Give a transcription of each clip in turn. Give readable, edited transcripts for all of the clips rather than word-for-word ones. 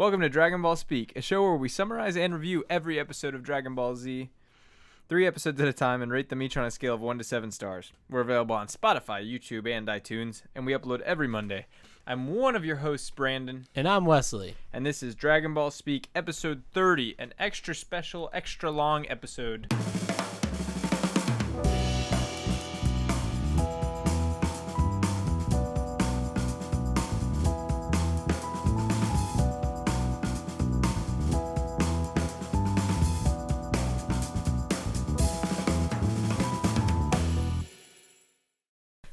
Welcome to Dragon Ball Speak, a show where we summarize and review every episode of Dragon Ball Z, 3 episodes at a time, and rate them each on a scale of 1 to 7 stars. We're available on Spotify, YouTube, and iTunes, and we upload every Monday. I'm one of your hosts, Brandon. And I'm Wesley. And this is Dragon Ball Speak, episode 30, an extra special, extra long episode.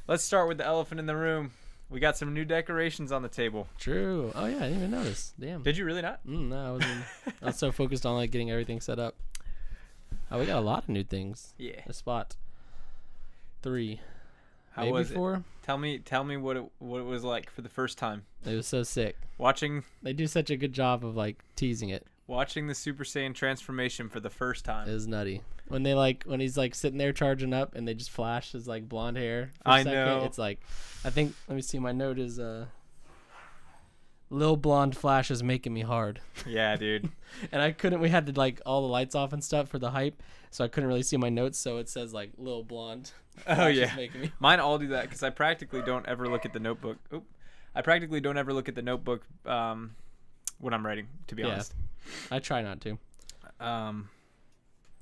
Let's start with the elephant in the room. We got some new decorations on the table. True. Oh yeah, I didn't even notice. Damn. Did you really not? No, I was so focused on like getting everything set up. Oh, we got a lot of new things. Yeah. A spot 3. How Maybe was 4. It? Tell me what it was like for the first time. It was so sick. They do such a good job of like teasing it. Watching the Super Saiyan transformation for the first time. It was nutty. When he's like sitting there charging up and they just flash his like blonde hair for I a second. know. It's like, I think, let me see, my note is Lil Blonde Flash is making me hard. Yeah, dude. And we had to like all the lights off and stuff for the hype, so I couldn't really see my notes, so it says like Lil Blonde Flash Oh yeah. is making me Mine all do that because I practically don't ever look at the notebook. I practically don't ever look at the notebook when I'm writing, to be honest. I try not to.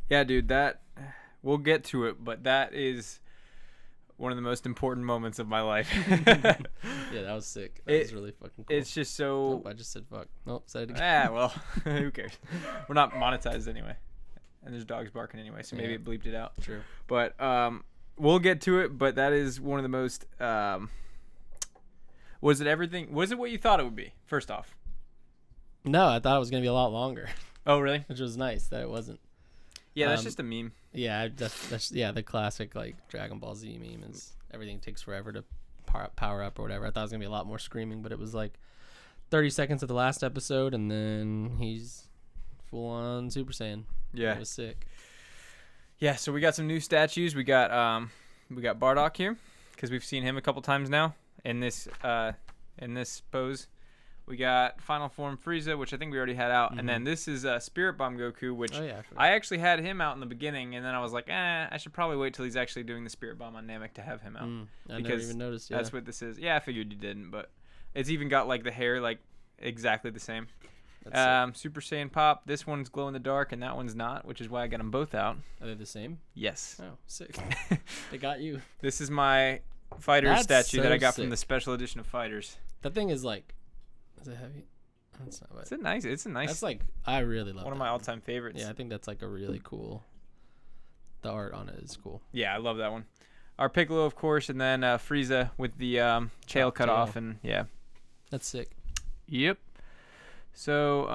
Yeah, dude, that we'll get to it, but that is one of the most important moments of my life. Yeah, that was sick. That was really fucking cool. It's just so. I just said fuck. Nope, said it again. Well, who cares? We're not monetized anyway, and there's dogs barking anyway, so maybe it bleeped it out. True. But we'll get to it. But that is one of the most. Was it what you thought it would be? First off. No, I thought it was gonna be a lot longer. Oh, really? Which was nice that it wasn't. Yeah, that's just a meme. Yeah, that's the classic like Dragon Ball Z meme is everything takes forever to power up or whatever. I thought it was gonna be a lot more screaming, but it was like 30 seconds of the last episode, and then he's full on Super Saiyan. Yeah, it was sick. Yeah, so we got some new statues. We got Bardock here because we've seen him a couple times now in this pose. We got Final Form Frieza, which I think we already had out. Mm-hmm. And then this is Spirit Bomb Goku, which I actually had him out in the beginning. And then I was like, I should probably wait till he's actually doing the Spirit Bomb on Namek to have him out. I never even noticed. Yeah. That's what this is. Yeah, I figured you didn't. But it's even got like the hair like exactly the same. Super Saiyan Pop. This one's glow in the dark and that one's not, which is why I got them both out. Are they the same? Yes. Oh, sick. They got you. This is my Fighters statue that I got sick. from the special edition of Fighters. That thing is like... Is it heavy? That's not bad. It's a nice. That's like, I really love one of my all-time favorites. Yeah, I think that's like a really cool. The art on it is cool. Yeah, I love that one. Our Piccolo, of course, and then Frieza with the tail cut off, and yeah. That's sick. Yep. So,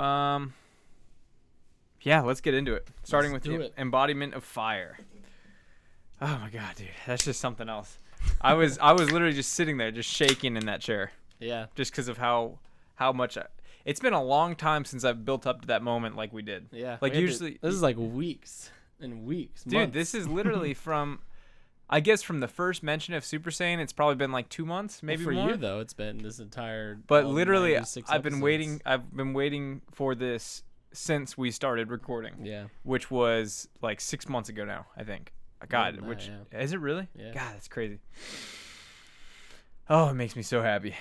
yeah, let's get into it. Starting with the embodiment of fire. Oh my god, dude, that's just something else. I was literally just sitting there, just shaking in that chair. Yeah. Just because of how much. It's been a long time since I've built up to that moment like we did. Yeah. Like usually. This is like weeks and weeks. Dude, months. This is literally from the first mention of Super Saiyan, it's probably been like 2 months, maybe more. For you though, it's been this entire. But literally, I've been episodes. waiting for this since we started recording. Yeah. Which was like 6 months ago now, I think. God, is it really? Yeah. God, that's crazy. Oh, it makes me so happy.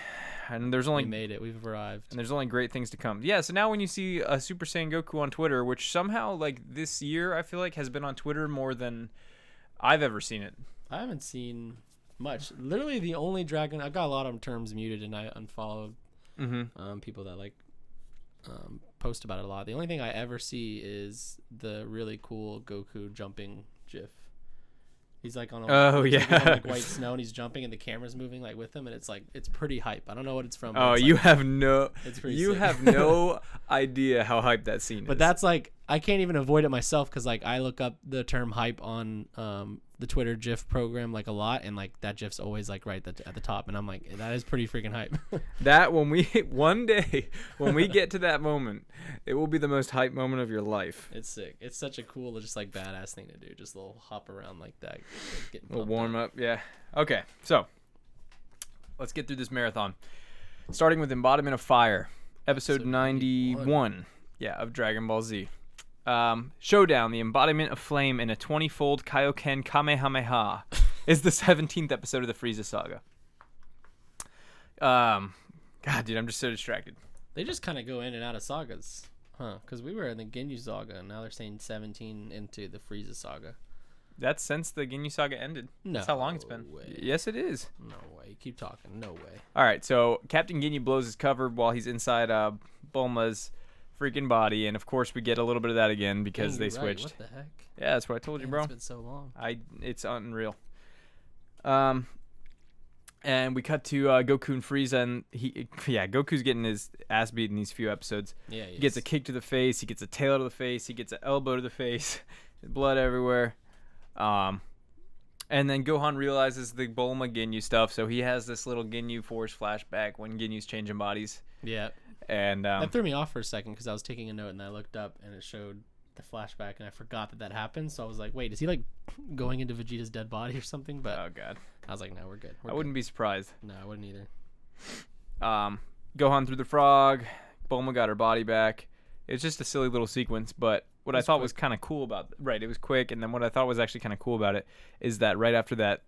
And we made it. We've arrived. And there's only great things to come. Yeah, so now when you see a Super Saiyan Goku on Twitter, which somehow, like, this year, I feel like has been on Twitter more than I've ever seen it. I haven't seen much. Literally the only Dragon... I've got a lot of terms muted, and I unfollowed people that, like, post about it a lot. The only thing I ever see is the really cool Goku jumping GIF. He's like on white snow and he's jumping and the camera's moving like with him, and it's pretty hype. I don't know what it's from. Oh, you have no idea how hype that scene is. But that's like, I can't even avoid it myself because like I look up the term hype on the Twitter GIF program like a lot, and like that GIF's always like right at the top, and I'm like, that is pretty freaking hype. That one day when we get to that moment, it will be the most hype moment of your life. It's sick. It's such a cool, just like badass thing to do. Just a little hop around like that. Like, a little warm up, yeah. Okay, so let's get through this marathon. Starting with embodiment of fire. episode 91. Yeah, of Dragon Ball Z. Showdown, the embodiment of flame in a 20-fold Kaioken Kamehameha, is the 17th episode of the Frieza saga. God, dude, I'm just so distracted. They just kind of go in and out of sagas, huh? Because we were in the Ginyu saga, and now they're saying 17 into the Frieza saga. That's since the Ginyu saga ended. No, that's how long it's been. Way. Yes, it is. No way. Keep talking. No way. All right, so Captain Ginyu blows his cover while he's inside Bulma's freaking body, and of course we get a little bit of that again because they switched. What the heck? Yeah, that's what I told you, bro. It's been so long. It's unreal. And we cut to Goku and Frieza, and Goku's getting his ass beat in these few episodes. Yeah, he gets a kick to the face, he gets a tail to the face, he gets an elbow to the face, blood everywhere. And then Gohan realizes the Bulma Ginyu stuff, so he has this little Ginyu Force flashback when Ginyu's changing bodies. Yeah. And that threw me off for a second because I was taking a note and I looked up and it showed the flashback and I forgot that happened. So I was like, wait, is he like going into Vegeta's dead body or something? But oh god, I was like, no, we're good. I wouldn't be surprised. No, I wouldn't either. Gohan threw the frog. Bulma got her body back. It's just a silly little sequence, but what I thought was kind of cool about it was quick, and then what I thought was actually kind of cool about it is that right after that,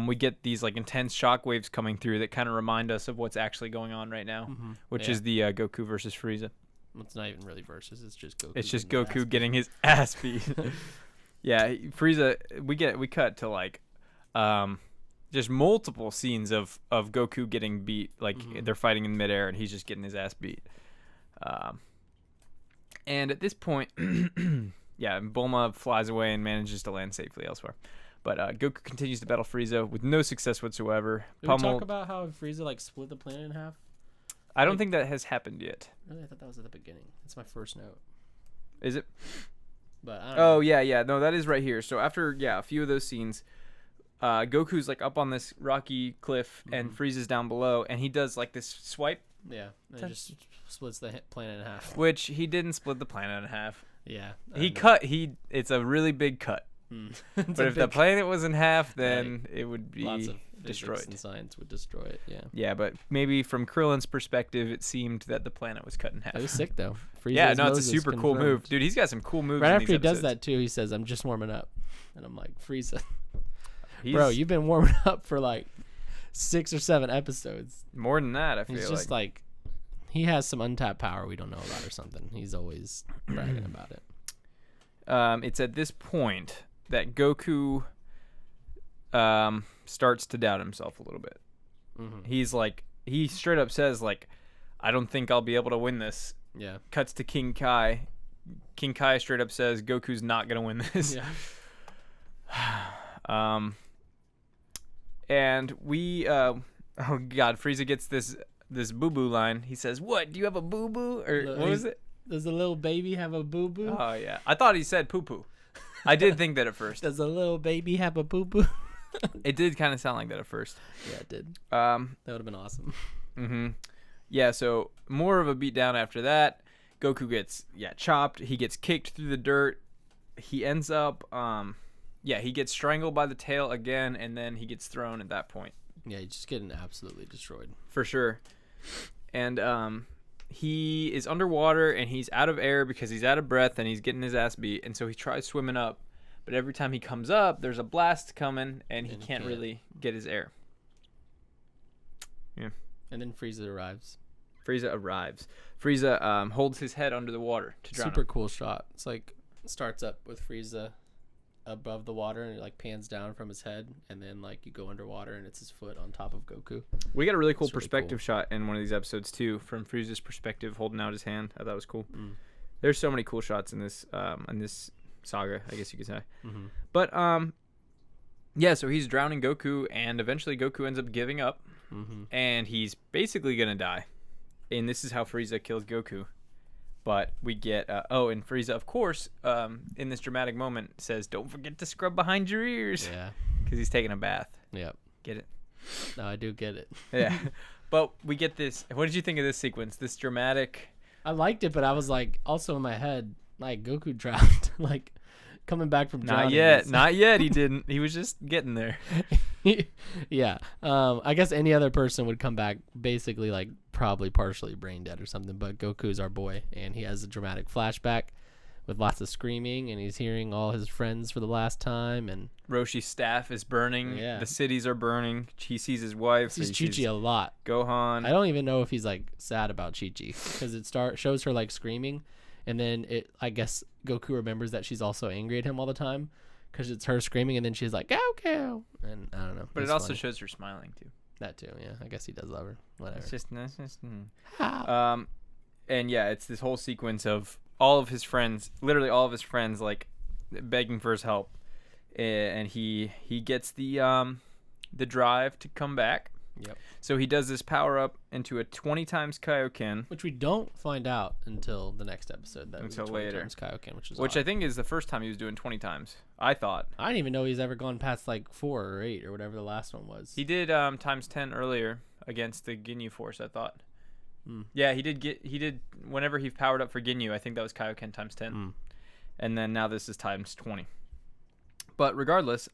we get these like intense shockwaves coming through that kind of remind us of what's actually going on right now, which is the Goku versus Frieza. It's not even really versus; it's just Goku. It's just Goku getting his ass beat. Yeah, Frieza. We cut to like, just multiple scenes of Goku getting beat. Like they're fighting in midair, and he's just getting his ass beat. And at this point, Bulma flies away and manages to land safely elsewhere. But Goku continues to battle Frieza with no success whatsoever. Did we talk about how Frieza like split the planet in half? I don't think that has happened yet. Really, I thought that was at the beginning. That's my first note. Is it? But I don't know. Yeah. No, that is right here. So after a few of those scenes, Goku's like up on this rocky cliff and Frieza's down below, and he does like this swipe. Yeah, and it just splits the planet in half. Which he didn't split the planet in half. Yeah. It's a really big cut. But if the planet was in half, then it would be lots of destroyed. And science would destroy it. Yeah. Yeah, but maybe from Krillin's perspective, it seemed that the planet was cut in half. It was sick though. Yeah, no, it's a super cool move, dude. He's got some cool moves. Right in after these he does episodes. that too, he says, "I'm just warming up," and I'm like, "Frieza, bro, you've been warming up for like 6 or 7 episodes. More than that, I feel He's just like he has some untapped power we don't know about or something. He's always bragging about it. It's at this point that Goku starts to doubt himself a little bit. He's like, he straight up says like, I don't think I'll be able to win this. Yeah. Cuts to King Kai. King Kai straight up says Goku's not gonna win this. Yeah. And we oh god, Frieza gets this boo boo line. He says, "What? Do you have a boo boo?" Or what was it? Does a little baby have a boo boo? Oh yeah, I thought he said poo poo. I did think that at first. Does a little baby have a boo boo? It did kind of sound like that at first. Yeah, it did. That would have been awesome. Yeah, so more of a beatdown after that. Goku gets chopped. He gets kicked through the dirt. He ends up he gets strangled by the tail again, and then he gets thrown at that point. Yeah, he's just getting absolutely destroyed. For sure. And he is underwater and he's out of air because he's out of breath and he's getting his ass beat, and so he tries swimming up, but every time he comes up there's a blast coming and he can't really get his air. Yeah. And then Frieza arrives. Frieza holds his head under the water to drown Super him. cool shot. It's like starts up with Frieza above the water and it like pans down from his head, and then like you go underwater and it's his foot on top of Goku. We got a really cool perspective shot in one of these episodes too, from Frieza's perspective holding out his hand. I thought it was cool. There's so many cool shots in this saga, I guess you could say. But so he's drowning Goku, and eventually Goku ends up giving up, and he's basically gonna die, and this is how Frieza kills Goku. But we get and Frieza, of course, in this dramatic moment says, "Don't forget to scrub behind your ears." Yeah, because he's taking a bath. Yep. Get it? No, I do get it. Yeah. But we get this. What did you think of this sequence? This dramatic. I liked it, but I was like, also in my head, like Goku drowned, like coming back from drowning. Not yet. He didn't. He was just getting there. Yeah. I guess any other person would come back basically like probably partially brain dead or something, but Goku's our boy, and he has a dramatic flashback with lots of screaming, and he's hearing all his friends for the last time, and Roshi's staff is burning. Yeah. The cities are burning. He sees his wife. he sees Chi-Chi a lot. Gohan. I don't even know if he's like sad about Chi-Chi because it shows her like screaming, and then I guess Goku remembers that she's also angry at him all the time because it's her screaming, and then she's like Goku, and I don't know. But it It's also funny. shows her smiling too. That too, yeah. I guess he does love her. Whatever. It's just and yeah, it's this whole sequence of all of his friends, literally all of his friends, like begging for his help, and he gets the drive to come back. Yep. So he does this power up into a 20 times Kaioken, Which we don't find out until the next episode. That Until was 20 later. times Kaioken, which is which odd. I think is the first time he was doing 20 times. I thought I didn't even know he's ever gone past like 4 or 8 or whatever the last one was. he did times 10 earlier against the Ginyu Force. I thought. Hmm. Yeah, he did whenever he powered up for Ginyu. I think that was Kaioken times 10. And then now this is times 20. But regardless,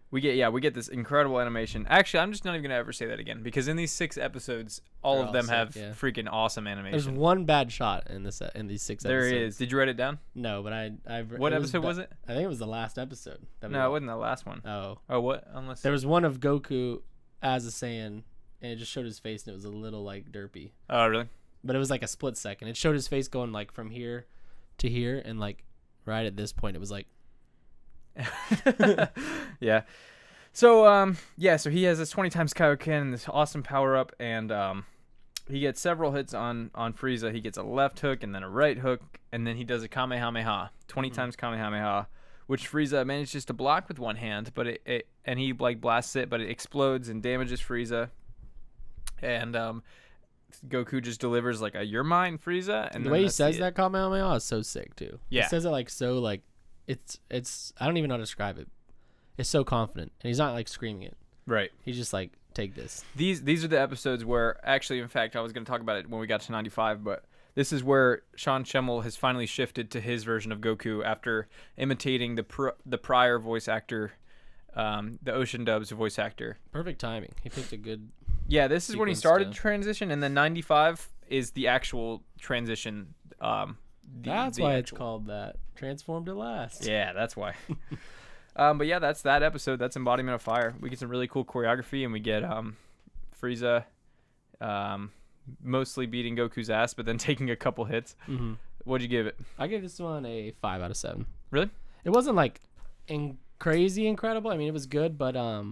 we get this incredible animation. Actually, I'm just not even gonna ever say that again because in these 6 episodes, all They're of all them sick, have yeah. freaking awesome animation. There's one bad shot in these 6 There episodes. is. Did you write it down? No, but What episode was it? I think it was the last episode. No, it wasn't the last one. Oh, Oh, what? Unless there was one of Goku as a Saiyan, and it just showed his face, and it was a little like derpy. Oh, really? But it was like a split second. It showed his face going like from here to here, and like right at this point, it was like, Yeah. So so he has this 20 times Kaioken and this awesome power up, and he gets several hits on Frieza. He gets a left hook and then a right hook, and then he does a Kamehameha, 20 times Kamehameha, which Frieza manages to block with one hand, but it he like blasts it, but it explodes and damages Frieza, and Goku just delivers like a "You're mine, Frieza," and the then way he that's says it. that Kamehameha is so sick too. Yeah. He says it like so like it's I don't even know how to describe it. It's so confident, and he's not like screaming it. Right. He's just like, take this. These are the episodes where actually, in fact, I was going to talk about it when we got to 95, but this is where Sean Schemmel has finally shifted to his version of Goku after imitating the prior voice actor, the Ocean Dub's voice actor. Perfect timing. He picked a good. Yeah, this is when he sequence started to- transition, and then 95 is the actual transition. That's why it's called that. Transformed at last. Yeah, that's why. But yeah, that's that episode. That's Embodiment of Fire. We get some really cool choreography, and we get Frieza mostly beating Goku's ass, but then taking a couple hits. Mm-hmm. What'd you give it? I gave this one a 5 out of 7. Really? It wasn't like crazy incredible. I mean, it was good, but I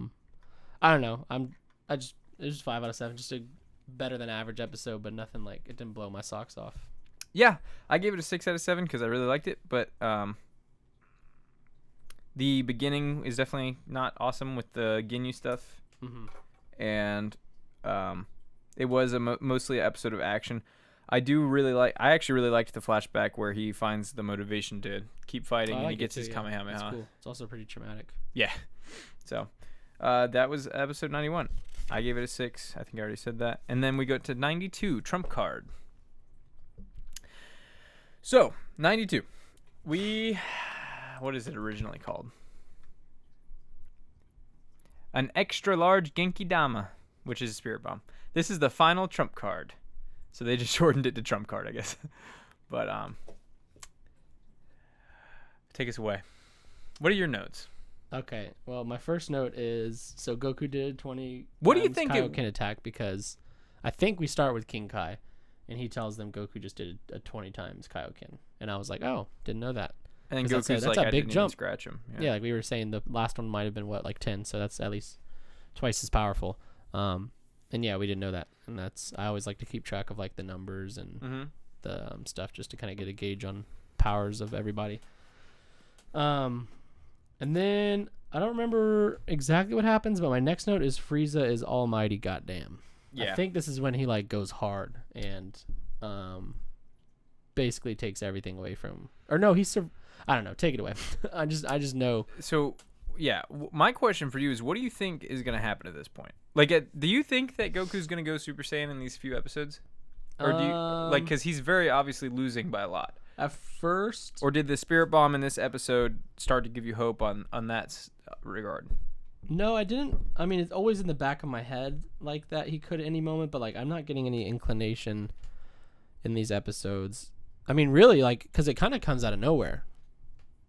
don't know. It was 5 out of 7. Just a better than average episode, but nothing like it didn't blow my socks off. Yeah, I gave it a 6 out of 7 because I really liked it, but the beginning is definitely not awesome with the Ginyu stuff, and it was mostly an episode of action. I actually really liked the flashback where he finds the motivation to keep fighting, and he gets his Kamehameha. That's cool. It's also pretty traumatic. Yeah. So that was episode 91. I gave it a 6. I think I already said that. And then we go to 92, Trump Card. So, 92. What is it originally called? An extra large Genki Dama, which is a spirit bomb. This is the final Trump Card. So they just shortened it to Trump Card, I guess. But take us away. What are your notes? Okay. Well, my first note is so Goku did 20. What do you times think Kaioken attack because I think we start with King Kai, and he tells them Goku just did a 20 times Kaioken, and I was like, oh, didn't know that. And then 'Cause Goku's that's like, a I big didn't even jump. scratch him. Yeah, like we were saying, the last one might have been like 10, so that's at least twice as powerful. And yeah, we didn't know that, and I always like to keep track of like the numbers and the stuff just to kind of get a gauge on powers of everybody. And then I don't remember exactly what happens, but my next note is Frieza is almighty goddamn. Yeah. I think this is when he like goes hard and basically takes everything away from, or no, I don't know, take it away. I just know. So, yeah, my question for you is, what do you think is going to happen at this point? Like, do you think that Goku's going to go Super Saiyan in these few episodes? Or do you, because he's very obviously losing by a lot. At first, Or did the Spirit Bomb in this episode start to give you hope on that regard? No, I didn't. I mean, it's always in the back of my head like that he could at any moment, but like I'm not getting any inclination in these episodes. I mean, really, like, because it kind of comes out of nowhere.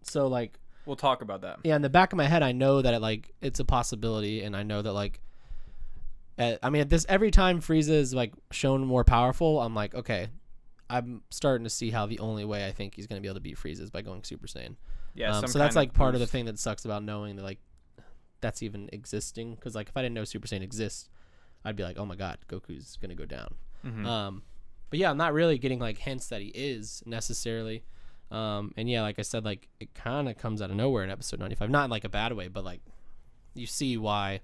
So like, we'll talk about that. Yeah, in the back of my head, I know that it's a possibility, and I know that like, I mean, every time Frieza is like shown more powerful, I'm like, okay, I'm starting to see how the only way I think he's gonna be able to beat Frieza is by going Super Saiyan. Yeah, so that's like part of the thing that sucks about knowing that like that's even existing. Because like if I didn't know Super Saiyan exists, I'd be like, oh my god, Goku's gonna go down. Mm-hmm. But yeah, I'm not really getting like hints that he is necessarily. And yeah, like I said, like it kind of comes out of nowhere in episode 95, not in like a bad way, but like you see why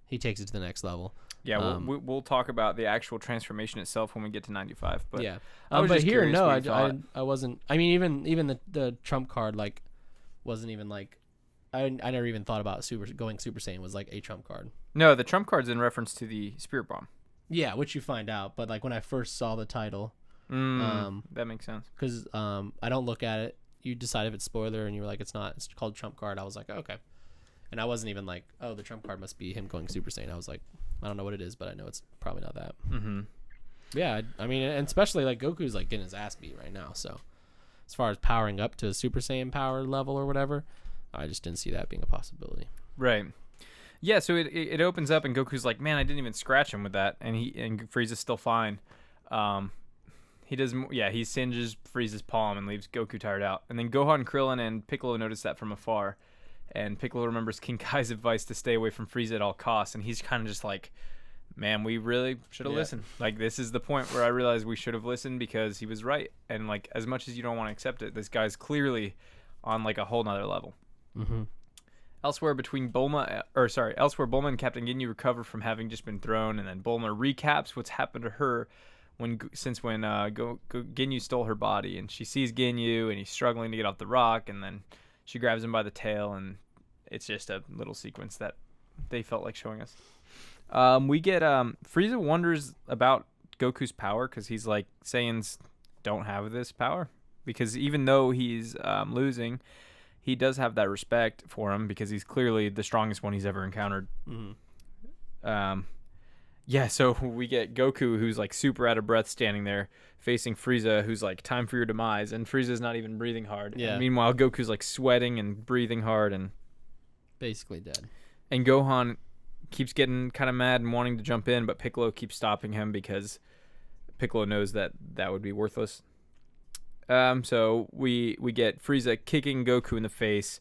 he takes it to the next level. Yeah, we'll talk about the actual transformation itself when we get to 95. But yeah, but here, no, I wasn't. I mean, even the trump card like wasn't even like I never even thought about going Super Saiyan was like a trump card. No, the trump card's in reference to the Spirit Bomb. Yeah, which you find out, but like when I first saw the title, that makes sense. Because I don't look at it. You decide if it's spoiler, and you were like, it's not. It's called trump card. I was like, okay, and I wasn't even like, oh, the trump card must be him going Super Saiyan. I was like, I don't know what it is, but I know it's probably not that. Mm-hmm. Yeah, I mean, and especially like Goku's like getting his ass beat right now. So as far as powering up to a Super Saiyan power level or whatever, I just didn't see that being a possibility. Right. Yeah. So it opens up and Goku's like, man, I didn't even scratch him with that, and Frieza's still fine. He does. Yeah, he singes Frieza's palm and leaves Goku tired out. And then Gohan, Krillin, and Piccolo notice that from afar. And Piccolo remembers King Kai's advice to stay away from Frieza at all costs. And he's kind of just like, man, we really should have listened. Like, this is the point where I realized we should have listened because he was right. And, like, as much as you don't want to accept it, this guy's clearly on, like, a whole nother level. Mm-hmm. Elsewhere, Bulma and Captain Ginyu recover from having just been thrown. And then Bulma recaps what's happened to her since Ginyu stole her body. And she sees Ginyu, and he's struggling to get off the rock. And then she grabs him by the tail, and it's just a little sequence that they felt like showing us. We get Frieza wonders about Goku's power because he's like, Saiyans don't have this power. Because even though he's losing, he does have that respect for him because he's clearly the strongest one he's ever encountered. Mm-hmm. Yeah, so we get Goku, who's like super out of breath, standing there facing Frieza, who's like, time for your demise, and Frieza's not even breathing hard. Yeah. And meanwhile, Goku's like sweating and breathing hard and basically dead. And Gohan keeps getting kind of mad and wanting to jump in, but Piccolo keeps stopping him because Piccolo knows that would be worthless. So we get Frieza kicking Goku in the face.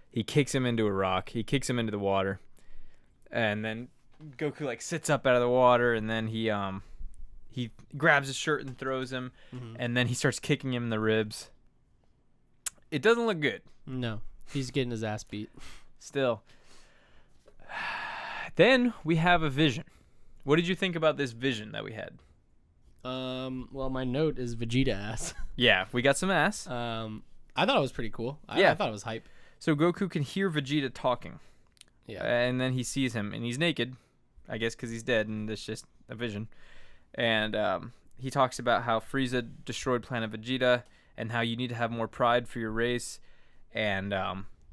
He kicks him into a rock. He kicks him into the water, and then Goku like sits up out of the water, and then he grabs his shirt and throws him, and then he starts kicking him in the ribs. It doesn't look good. No, he's getting his ass beat. Still. Then we have a vision. What did you think about this vision that we had? Well, my note is Vegeta ass. Yeah, we got some ass. I thought it was pretty cool. I thought it was hype. So Goku can hear Vegeta talking. Yeah. And then he sees him, and he's naked, I guess because he's dead, and it's just a vision. And he talks about how Frieza destroyed Planet Vegeta, and how you need to have more pride for your race. And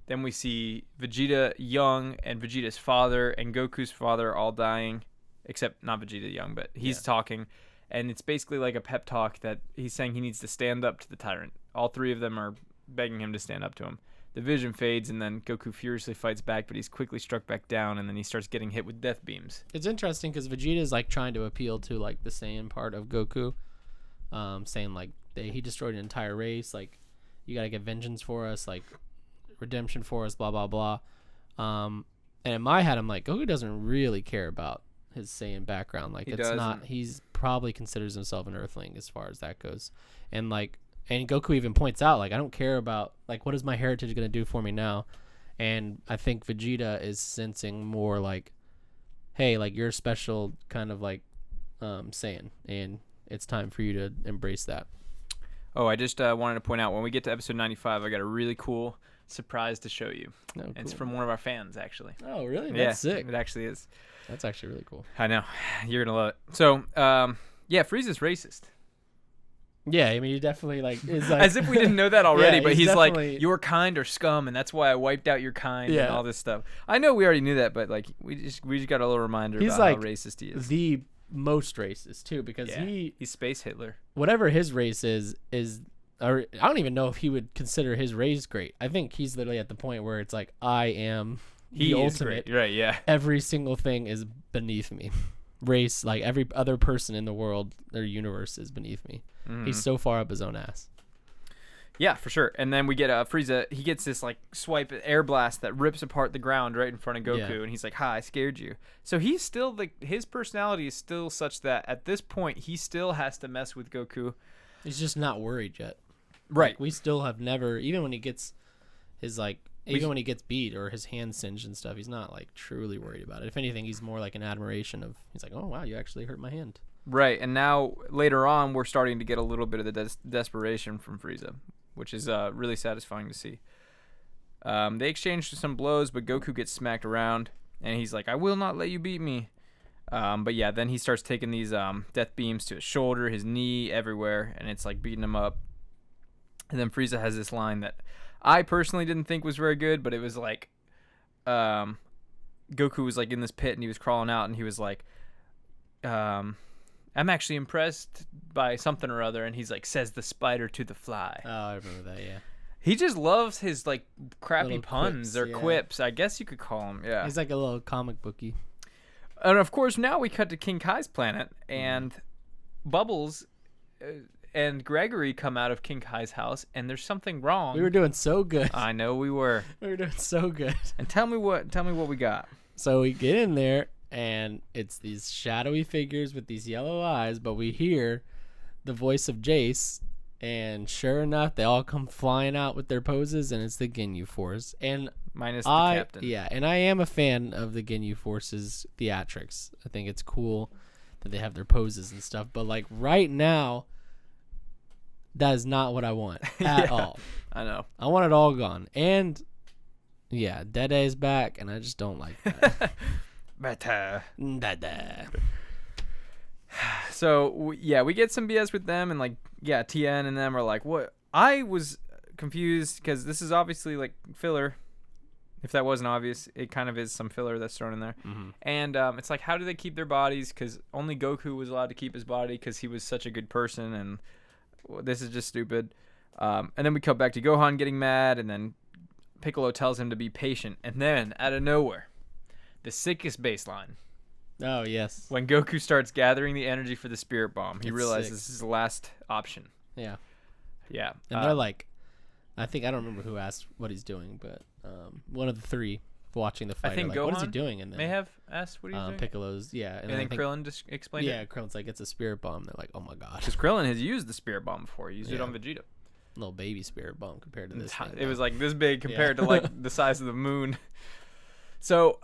then we see Vegeta young, and Vegeta's father, and Goku's father all dying, except not Vegeta young, but he's talking. And it's basically like a pep talk that he's saying he needs to stand up to the tyrant. All three of them are begging him to stand up to him. The vision fades, and then Goku furiously fights back, but he's quickly struck back down, and then he starts getting hit with death beams. It's interesting because Vegeta is like trying to appeal to like the Saiyan part of Goku, saying like he destroyed an entire race, like you gotta get vengeance for us, like redemption for us, blah blah blah. And in my head, I'm like, Goku doesn't really care about his Saiyan background. Like he's probably considers himself an Earthling as far as that goes, and like. And Goku even points out, like, I don't care about, like, what is my heritage going to do for me now? And I think Vegeta is sensing more like, hey, like, you're a special kind of, like, Saiyan. And it's time for you to embrace that. Oh, I just wanted to point out, when we get to episode 95, I got a really cool surprise to show you. Oh, cool. It's from one of our fans, actually. Oh, really? That's sick. It actually is. That's actually really cool. I know. You're going to love it. So, yeah, Frieza's racist. Yeah, I mean, he definitely is like as if we didn't know that already. Yeah, but he's like, definitely- your kind are scum, and that's why I wiped out your kind Yeah. and all this stuff. I know we already knew that, but like we just got a little reminder He's about like how racist he is. the most racist too, because Yeah, he's space Hitler. whatever his race is, or I don't even know if he would consider his race great. I think he's literally at the point where it's like, I am He the is ultimate. great. Right? Yeah. Every single thing is beneath me. Race, like every other person in the world, their universe is beneath me. He's so far up his own ass. Yeah, for sure. And then we get Frieza. He gets this like swipe air blast that rips apart the ground right in front of Goku, Yeah. and he's like, "Ha, I scared you." So he's still his personality is still such that at this point he still has to mess with Goku. He's just not worried yet. Right. Like, we still have never, even when he gets his when he gets beat or his hand singed and stuff, he's not like truly worried about it. If anything, he's more like an admiration of. He's like, "Oh wow, you actually hurt my hand." Right. And now later on, we're starting to get a little bit of the desperation from Frieza, which is really satisfying to see. They exchange some blows, but Goku gets smacked around, and he's like, "I will not let you beat me." But yeah, then he starts taking these death beams to his shoulder, his knee, everywhere, and it's like beating him up. And then Frieza has this line that I personally didn't think was very good, but it was like, Goku was like in this pit and he was crawling out, and he was like, I'm actually impressed by something or other, and he's like, says the spider to the fly. Oh, I remember that. Yeah. He just loves his like crappy Little puns quips, or yeah. quips, I guess you could call them. Yeah. He's like a little comic booky. And of course, now we cut to King Kai's planet, and Bubbles and Gregory come out of King Kai's house, and there's something wrong. We were doing so good. I know we were. We were doing so good. And tell me what we got. So we get in there, and it's these shadowy figures with these yellow eyes, but we hear the voice of Jace, and sure enough, they all come flying out with their poses, and it's the Ginyu Force. And Minus the captain. Yeah, and I am a fan of the Ginyu Force's theatrics. I think it's cool that they have their poses and stuff, but like right now, that is not what I want at all. I know. I want it all gone. And yeah, Dede is back, and I just don't like that. Dede. So we get some BS with them, and like Tien and them are like, what? I was confused because this is obviously like filler. If that wasn't obvious, it kind of is some filler that's thrown in there. Mm-hmm. And it's like, how do they keep their bodies? Because only Goku was allowed to keep his body because he was such a good person, and this is just stupid. And then we cut back to Gohan getting mad, and then Piccolo tells him to be patient. And then, out of nowhere, the sickest baseline. Oh, yes. When Goku starts gathering the energy for the Spirit Bomb, he It's realizes sick. this is the last option. Yeah. Yeah. And they're like, I don't remember who asked what he's doing, but one of the three watching the fight. I think like, what is he Gohan doing? And then may have asked what he's doing. Piccolo's, yeah. And then I think, Krillin just explained it. yeah, Krillin's like, it's a Spirit Bomb. They're like, oh my god. Because Krillin has used the Spirit Bomb before. He used it Yeah. on Vegeta. Little baby Spirit Bomb compared to this thing. It was like this big compared to like the size of the moon. So,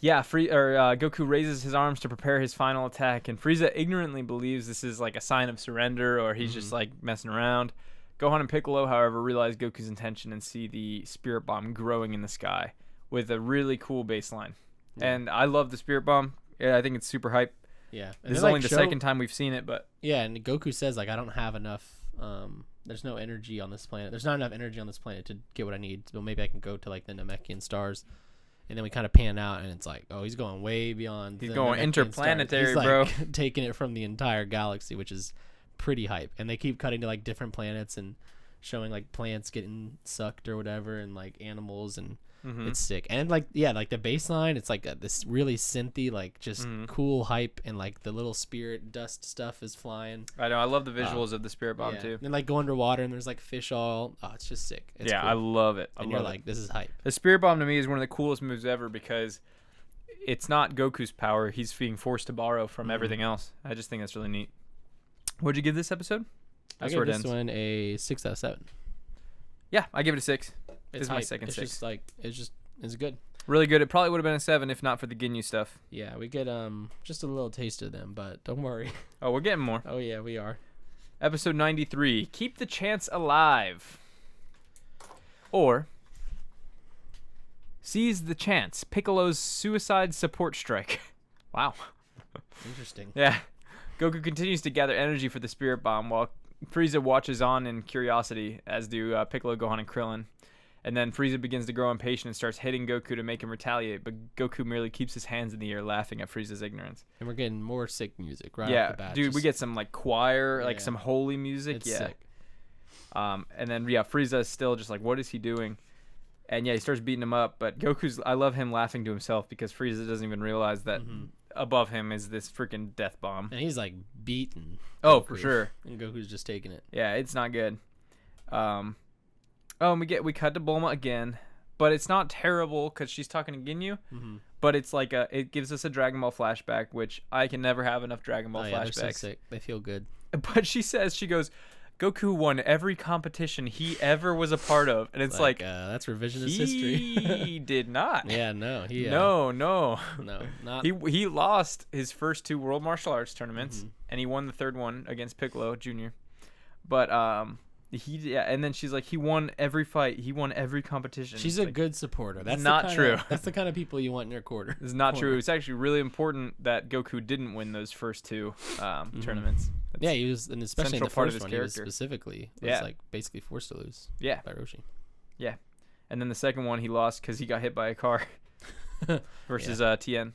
Goku raises his arms to prepare his final attack, and Frieza ignorantly believes this is like a sign of surrender, or he's just like messing around. Gohan and Piccolo, however, realize Goku's intention and see the Spirit Bomb growing in the sky with a really cool baseline. Yeah. And I love the Spirit Bomb. Yeah, I think it's super hype. Yeah. And This is they, only like, the second time we've seen it, but Yeah, and Goku says, like, I don't have enough, there's no energy on this planet. There's not enough energy on this planet to get what I need, so maybe I can go to, like, the Namekian stars. And then we kind of pan out, and it's like, oh, he's going way beyond. He's the going Namekian interplanetary, stars. He's, bro. like, taking it from the entire galaxy, which is pretty hype. And they keep cutting to, like, different planets and showing, like, plants getting sucked or whatever, and, like, animals, and it's sick. And, like, yeah, like, the baseline, it's, like, this really synthy, like, just cool hype, and, like, the little spirit dust stuff is flying. I know. I love the visuals of the Spirit Bomb, Yeah. too. And, like, go underwater, and there's, like, fish all. Oh, it's just sick. It's Yeah, cool. I love it. And you're like, this is hype. The Spirit Bomb to me is one of the coolest moves ever because it's not Goku's power. He's being forced to borrow from everything else. I just think that's really neat. What'd you give this episode? I That's gave where it this ends. one a 6 out of 7. Yeah, I give it a 6. This It's is my hype. second It's 6. just like it's good. Really good. It probably would have been a 7 if not for the Ginyu stuff. Yeah, we get just a little taste of them, but don't worry. Oh, we're getting more. Oh yeah, we are. Episode 93. Keep the chance alive. Or seize the chance. Piccolo's suicide support strike. Wow. Interesting. Yeah. Goku continues to gather energy for the Spirit Bomb while Frieza watches on in curiosity, as do Piccolo, Gohan, and Krillin. And then Frieza begins to grow impatient and starts hitting Goku to make him retaliate, but Goku merely keeps his hands in the air, laughing at Frieza's ignorance. And we're getting more sick music right yeah, off the bat. Dude, we get some like choir, like Yeah. some holy music. It's yeah. sick. And then Frieza is still just like, what is he doing? And yeah, he starts beating him up. But I love him laughing to himself because Frieza doesn't even realize that above him is this freaking death bomb. And he's like beaten. Oh, Goku, for sure. And Goku's just taking it. Yeah, it's not good. And we cut to Bulma again, but it's not terrible because she's talking to Ginyu. But it's like it gives us a Dragon Ball flashback, which I can never have enough Dragon Ball flashbacks. They're so sick. They feel good. But she goes, Goku won every competition he ever was a part of, and it's like that's revisionist history. He did not. Yeah, no, no, not. He lost his first 2 World Martial Arts tournaments, and he won the 3rd one against Piccolo Jr. But and then she's like, he won every fight, he won every competition. She's a good supporter. That's not true. That's the kind of people you want in your quarter. It's not true. It's actually really important that Goku didn't win those first 2 tournaments. Yeah, he was, and especially in the part of first his one, he was character. specifically was like basically forced to lose. Yeah, by Roshi. Yeah, and then the second one he lost because he got hit by a car versus Tien.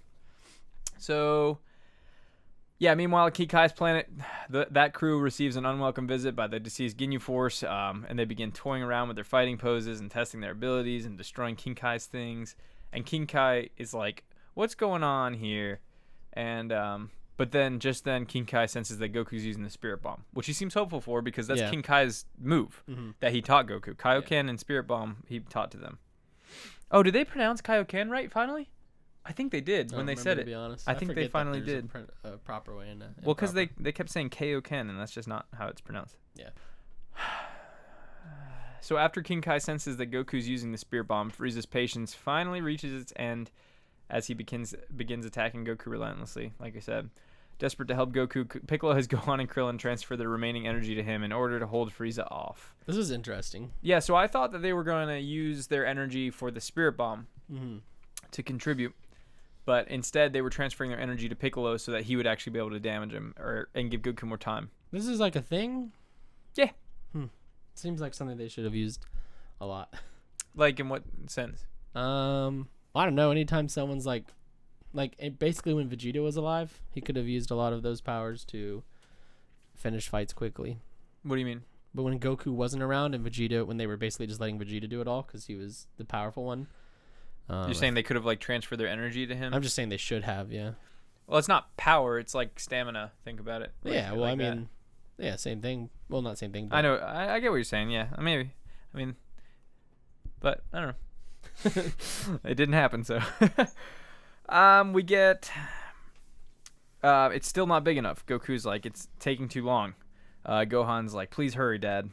So, yeah. Meanwhile, at Kikai's planet, that crew receives an unwelcome visit by the deceased Ginyu Force, and they begin toying around with their fighting poses and testing their abilities and destroying King Kai's things. And King Kai is like, "What's going on here?" And but then, King Kai senses that Goku's using the Spirit Bomb, which he seems hopeful for because that's King Kai's move that he taught Goku. Kaioken and Spirit Bomb he taught to them. Oh, did they pronounce Kaioken right finally? I think they did when they said it. To be honest. I think they finally did. A proper way. Well, because they kept saying Kaioken, and that's just not how it's pronounced. Yeah. So after King Kai senses that Goku's using the Spirit Bomb, Frieza's patience finally reaches its end as he begins attacking Goku relentlessly, like I said. Desperate to help Goku, Piccolo has Gohan and Krillin transfer their remaining energy to him in order to hold Frieza off. This is interesting. Yeah, so I thought that they were going to use their energy for the Spirit Bomb to contribute, but instead they were transferring their energy to Piccolo so that he would actually be able to damage him and give Goku more time. This is like a thing? Yeah. Seems like something they should have used a lot. Like in what sense? I don't know. Anytime someone's basically when Vegeta was alive, he could have used a lot of those powers to finish fights quickly. What do you mean? But when Goku wasn't around and Vegeta, when they were basically just letting Vegeta do it all because he was the powerful one. You're saying they could have transferred their energy to him? I'm just saying they should have, yeah. Well, it's not power. It's like stamina. Think about it. Yeah, well, I mean, yeah, same thing. Well, not same thing. But I know. I get what you're saying. Yeah, maybe. I mean, but I don't know. It didn't happen, so. We get. It's still not big enough. Goku's like, it's taking too long. Gohan's like, please hurry, Dad.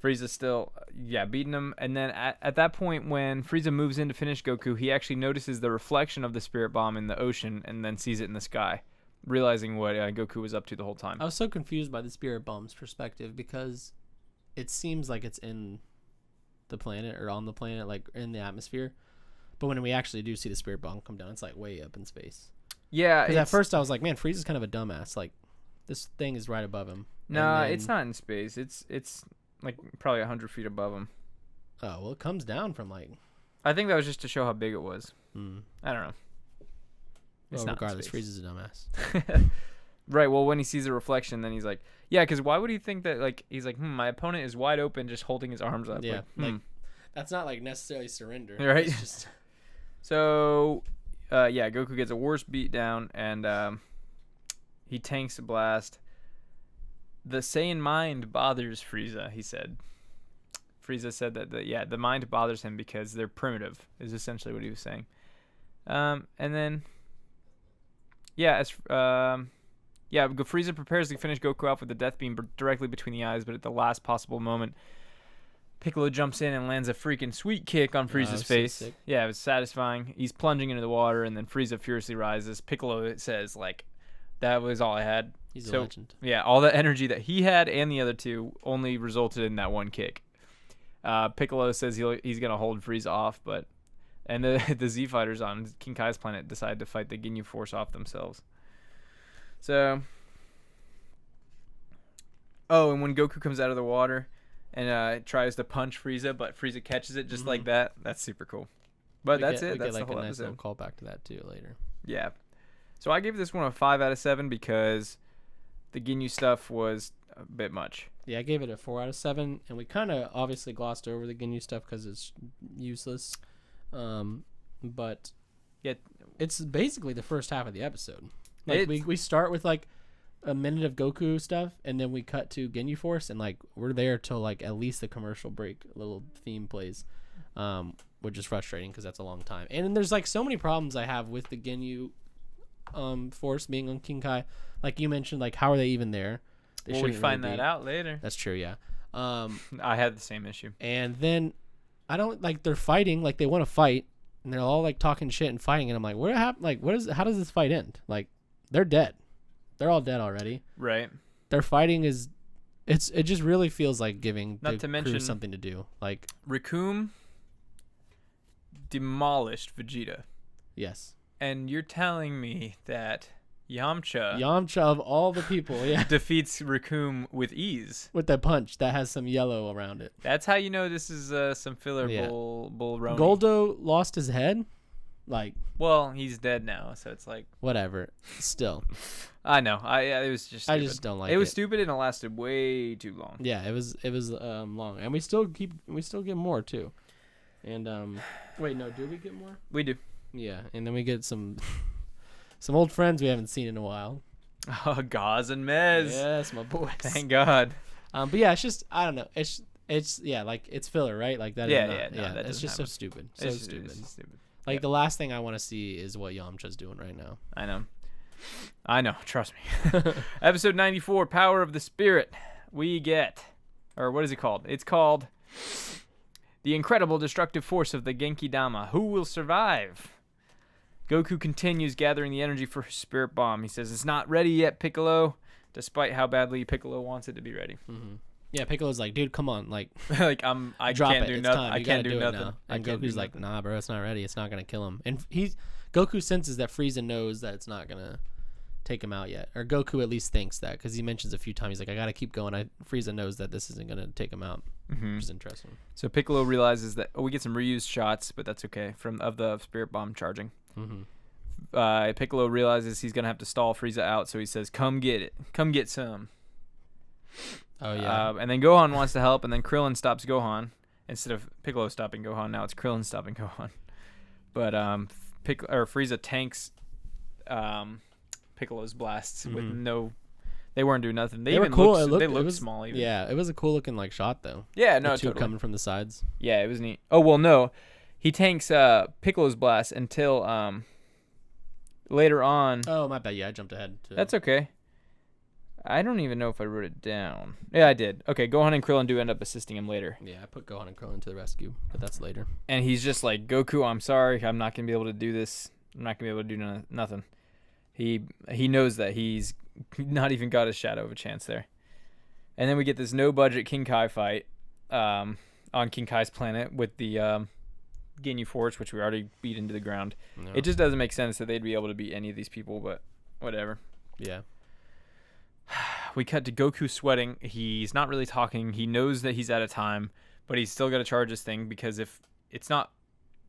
Frieza's still, beating him. And then at that point, when Frieza moves in to finish Goku, he actually notices the reflection of the Spirit Bomb in the ocean and then sees it in the sky, realizing what Goku was up to the whole time. I was so confused by the Spirit Bomb's perspective because it seems like it's in the planet or on the planet, like in the atmosphere. But when we actually do see the Spirit Bomb come down, it's like way up in space. Yeah. Because at first I was like, man, Frieza's kind of a dumbass. Like, this thing is right above him. No, it's not in space. It's like probably 100 feet above him. Oh, well, it comes down from like... I think that was just to show how big it was. I don't know. It's not regardless, Frieza's a dumbass. Right, well, when he sees the reflection, then he's like... Yeah, because why would he think that, like... He's like, my opponent is wide open just holding his arms up. Yeah, like that's not, like, necessarily surrender. Right? It's just... So, Goku gets a worse beat down, and he tanks a blast. The Saiyan mind bothers Frieza, he said. Frieza said that the mind bothers him because they're primitive, is essentially what he was saying. And then, Frieza prepares to finish Goku off with the death beam directly between the eyes, but at the last possible moment, Piccolo jumps in and lands a freaking sweet kick on Frieza's face. So sick. Yeah, it was satisfying. He's plunging into the water, and then Frieza furiously rises. Piccolo says, like, that was all I had. He's a legend. Yeah, all the energy that he had and the other two only resulted in that one kick. Piccolo says he's going to hold Frieza off, and the Z fighters on King Kai's planet decide to fight the Ginyu Force off themselves. So, Oh, and when Goku comes out of the water and tries to punch Frieza, but Frieza catches it just like that. That's super cool. But that's it. That's the whole nice episode. Little call back to that too later. Yeah. So I gave this one a 5 out of 7 because the Ginyu stuff was a bit much. Yeah, I gave it a 4 out of 7, and we kind of obviously glossed over the Ginyu stuff because it's useless. But yeah, it's basically the first half of the episode. Like we start with like a minute of Goku stuff, and then we cut to Ginyu Force, and like we're there till like at least the commercial break, a little theme plays, which is frustrating because that's a long time. And then there's like so many problems I have with the Ginyu Force being on King Kai. Like you mentioned, like how are they even there? Well, we find that out later. That's true, yeah. I had the same issue. And then I don't like they're fighting, like they want to fight, and they're all like talking shit and fighting, and I'm like, what happened? Like, how does this fight end? Like, they're dead. They're all dead already. Right. Their fighting it just really feels like giving not to mention something to do. Like Recoome demolished Vegeta. Yes. And you're telling me that Yamcha of all the people, yeah, defeats Recoome with ease with that punch that has some yellow around it. That's how you know this is some filler bull Roni. Goldo lost his head. Like, well, he's dead now, so it's like whatever. Still, I know. It was just stupid. I just don't like it. It was stupid and it lasted way too long. Yeah, it was long, and we still get more too. And wait, no, do we get more? We do. Yeah, and then we get some old friends we haven't seen in a while. Oh, Gaz and Mez. Yes, my boys. Thank God. But yeah, it's just I don't know. It's yeah, like it's filler, right? Like that. Yeah, it's just so stupid. So stupid. It's stupid. Like the last thing I want to see is what Yamcha's doing right now. I know. Trust me. Episode 94, Power of the Spirit. We get, or what is it called? It's called The Incredible Destructive Force of the Genki Dama. Who will survive? Goku continues gathering the energy for his spirit bomb. He says, it's not ready yet, Piccolo, despite how badly Piccolo wants it to be ready. Mm-hmm. Yeah, Piccolo's like, dude, come on, like, like I can't do nothing. I can't do nothing. And Goku's like, nah, bro, it's not ready. It's not gonna kill him. And Goku senses that Frieza knows that it's not gonna take him out yet, or Goku at least thinks that because he mentions a few times. He's like, I gotta keep going. Frieza knows that this isn't gonna take him out, which is interesting. So Piccolo realizes that we get some reused shots, but that's okay of the spirit bomb charging. Piccolo realizes he's gonna have to stall Frieza out, so he says, "Come get it. Come get some." Oh yeah. And then Gohan wants to help, and then Krillin stops Gohan instead of Piccolo stopping Gohan. Now it's Krillin stopping Gohan. But Frieza tanks Piccolo's blasts with no. They weren't doing nothing. They even cool. They looked small. Even. Yeah, it was a cool looking like shot though. Yeah, no, the two totally. coming from the sides. Yeah, it was neat. Oh well, no, he tanks Piccolo's blast until later on. Oh my bad. Yeah, I jumped ahead. That's okay. I don't even know if I wrote it down. Yeah, I did. Okay, Gohan and Krillin do end up assisting him later. Yeah, I put Gohan and Krillin to the rescue, but that's later. And he's just like, Goku, I'm sorry. I'm not going to be able to do this. I'm not going to be able to do nothing. He knows that he's not even got a shadow of a chance there. And then we get this no-budget King Kai fight on King Kai's planet with the Ginyu Force, which we already beat into the ground. No. It just doesn't make sense that they'd be able to beat any of these people, but whatever. Yeah. We cut to Goku sweating. He's not really talking. He knows that he's out of time, but he's still got to charge this thing because if it's not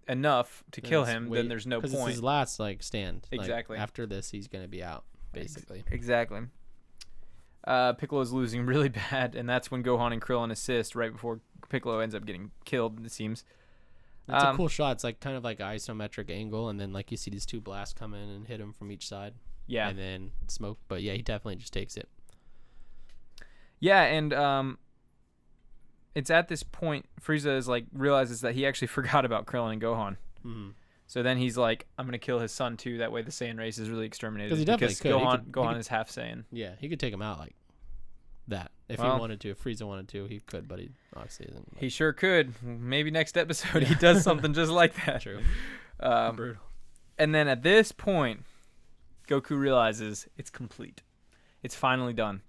enough to kill him, then there's no point. Because it's his last stand. Exactly. Like, after this, he's gonna be out, basically. Exactly. Piccolo's losing really bad, and that's when Gohan and Krillin assist right before Piccolo ends up getting killed. It seems. It's a cool shot. It's like kind of like an isometric angle, and then like you see these two blasts come in and hit him from each side. Yeah. And then smoke, but yeah, he definitely just takes it. Yeah, and it's at this point Frieza is like realizes that he actually forgot about Krillin and Gohan. Mm-hmm. So then he's like, I'm gonna kill his son too. That way the Saiyan race is really exterminated. Because he definitely could. Gohan is half Saiyan. Yeah, he could take him out like that if he wanted to. If Frieza wanted to, he could, but he obviously isn't. He sure could. Maybe next episode he does something just like that. True. Brutal. And then at this point, Goku realizes it's complete. It's finally done.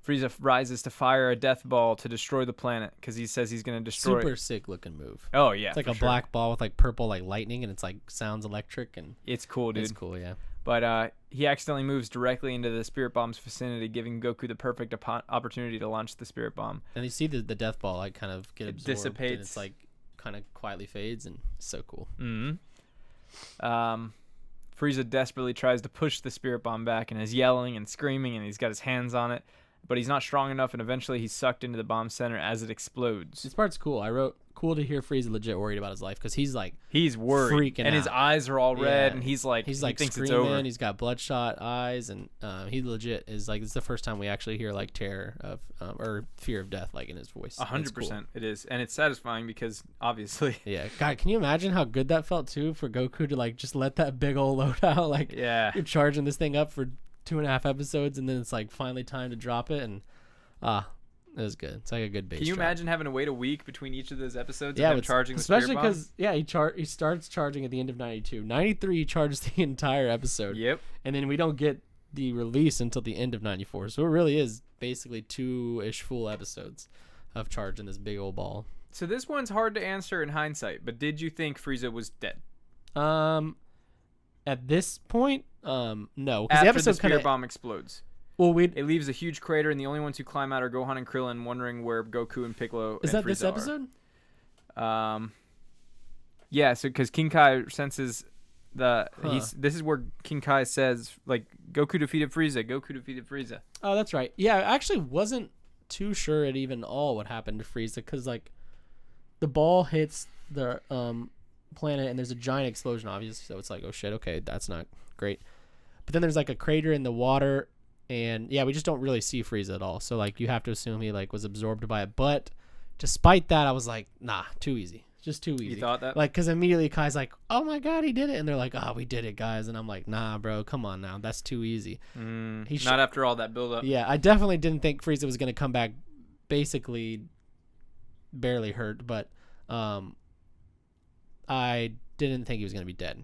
Frieza rises to fire a death ball to destroy the planet because he says he's going to destroy it. Super sick looking move. Oh, yeah. It's like a black ball with like purple like lightning and it's like sounds electric and it's cool, dude. It's cool, yeah. But he accidentally moves directly into the Spirit Bomb's vicinity, giving Goku the perfect opportunity to launch the Spirit Bomb. And you see the death ball like kind of get absorbed. Dissipates. And it's like kind of quietly fades, and it's so cool. Frieza desperately tries to push the Spirit Bomb back and is yelling and screaming, and he's got his hands on it, but he's not strong enough, and eventually he's sucked into the bomb center as it explodes. This part's cool. I wrote, cool to hear Frieza legit worried about his life, because he's like he's worried, freaking and out. his eyes are all red, and he's like he thinks screaming, it's over. He's got bloodshot eyes, and he legit is like, it's the first time we actually hear like terror of or fear of death like in his voice. 100% it is, and it's satisfying because obviously. Yeah, God, can you imagine how good that felt too for Goku to like just let that big old load out? Like, yeah, you're charging this thing up for 2.5 episodes, and then it's like finally time to drop it, and it was good. It's like a good base. Can you drop. imagine having to wait a week between each of those episodes? Yeah, of him charging the Spirit especially Bomb? because he starts charging at the end of 92. 93 he charges the entire episode. Yep. And then we don't get the release until the end of 94. So it really is basically 2-ish full episodes of charging this big old ball. So this one's hard to answer in hindsight, but did you think Frieza was dead? At this point, no. Because After the episode the Spirit Bomb explodes. Well, it leaves a huge crater, and the only ones who climb out are Gohan and Krillin, wondering where Goku and Piccolo is and that Frieza this episode? Yeah, so because King Kai senses this is where King Kai says, like, Goku defeated Frieza. Oh, that's right. Yeah, I actually wasn't too sure at even all what happened to Frieza, because like the ball hits the planet and there's a giant explosion, obviously, so it's like, oh shit, okay, that's not great. But then there's like a crater in the water, and yeah, we just don't really see Frieza at all, so like you have to assume he like was absorbed by it. But despite that, I was like, nah, too easy. Just too easy. You thought that? Like, because immediately Kai's like, oh my god, he did it. And they're like, oh, we did it, guys. And I'm like, nah, bro, come on now. That's too easy. Not after all that build-up. Yeah, I definitely didn't think Frieza was going to come back basically barely hurt, but I didn't think he was going to be dead.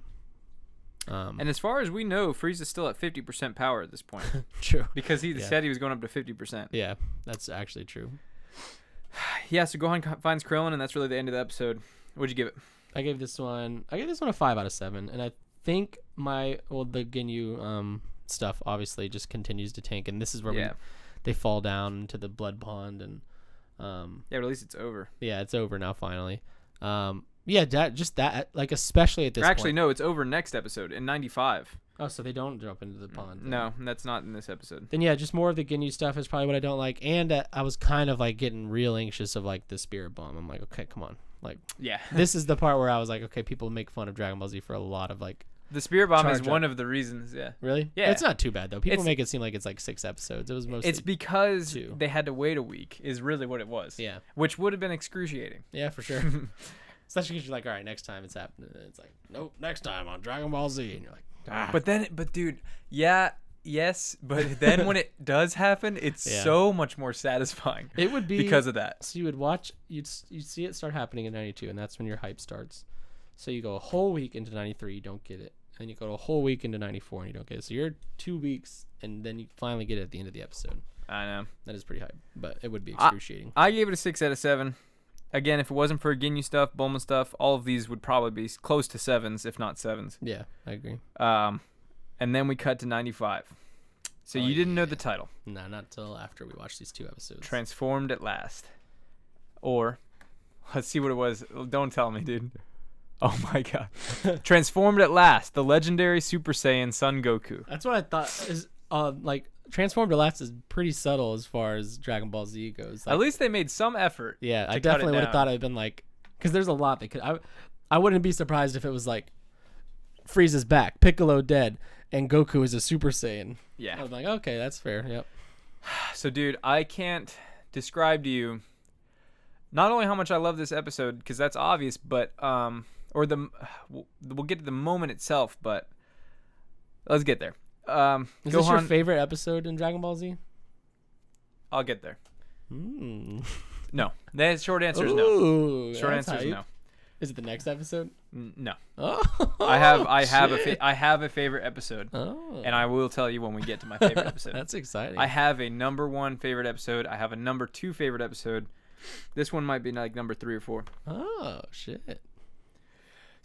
And as far as we know, Frieza's still at 50% power at this point. True. Because he said he was going up to 50%. Yeah, that's actually true. Yeah, so Gohan finds Krillin, and that's really the end of the episode. What'd you give it? I gave this one a 5 out of 7, and I think the Ginyu stuff obviously just continues to tank, and this is where they fall down into the blood pond, and but at least it's over. Yeah, it's over now finally. That like, especially at this point. Actually, no, it's over next episode in 95. Oh, so they don't jump into the pond. No, that's not in this episode. Then yeah, just more of the Ginyu stuff is probably what I don't like, and I was kind of like getting real anxious of like the Spirit Bomb. I'm like, okay, come on, like, yeah, this is the part where I was like, okay, people make fun of Dragon Ball Z for a lot of like. The Spirit Bomb is one of the reasons. Yeah. Really? Yeah. It's not too bad though. People make it seem like it's like 6 episodes. It was mostly. It's because they had to wait a week. Is really what it was. Yeah. Which would have been excruciating. Yeah, for sure. Especially because you're like, all right, next time it's happening. And it's like, nope, next time on Dragon Ball Z, and you're like. But dude, but then when it does happen, it's so much more satisfying. It would be because of that. So you would watch, you'd see it start happening in 92, and that's when your hype starts. So you go a whole week into 93, you don't get it, and you go a whole week into 94, and you don't get it. So you're 2 weeks, and then you finally get it at the end of the episode. I know that is pretty hype, but it would be excruciating. I gave it a 6 out of 7. Again, if it wasn't for Ginyu stuff, Bulma stuff, all of these would probably be close to 7s, if not 7s. Yeah, I agree. And then we cut to 95. So you didn't know the title. No, not till after we watched these 2 episodes. Transformed at Last. Or, let's see what it was. Don't tell me, dude. Oh my god. Transformed at Last, the legendary Super Saiyan Son Goku. That's what I thought is, like, Transformed at Last is pretty subtle as far as Dragon Ball Z goes. Like, at least they made some effort. Yeah, I definitely would have thought it would have been like, because there's a lot that could. I wouldn't be surprised if it was like, Frieza's back, Piccolo dead, and Goku is a Super Saiyan. Yeah. I'm like, okay, that's fair. Yep. So, dude, I can't describe to you not only how much I love this episode, because that's obvious, but we'll get to the moment itself, but let's get there. Is this your favorite episode in Dragon Ball Z? I'll get there. No. The short answer is no. Short answer is no. Is it the next episode? No. Oh, I have a favorite episode. Oh. And I will tell you when we get to my favorite episode. That's exciting. I have a number 1 favorite episode. I have a number 2 favorite episode. This one might be like number 3 or 4. Oh, shit.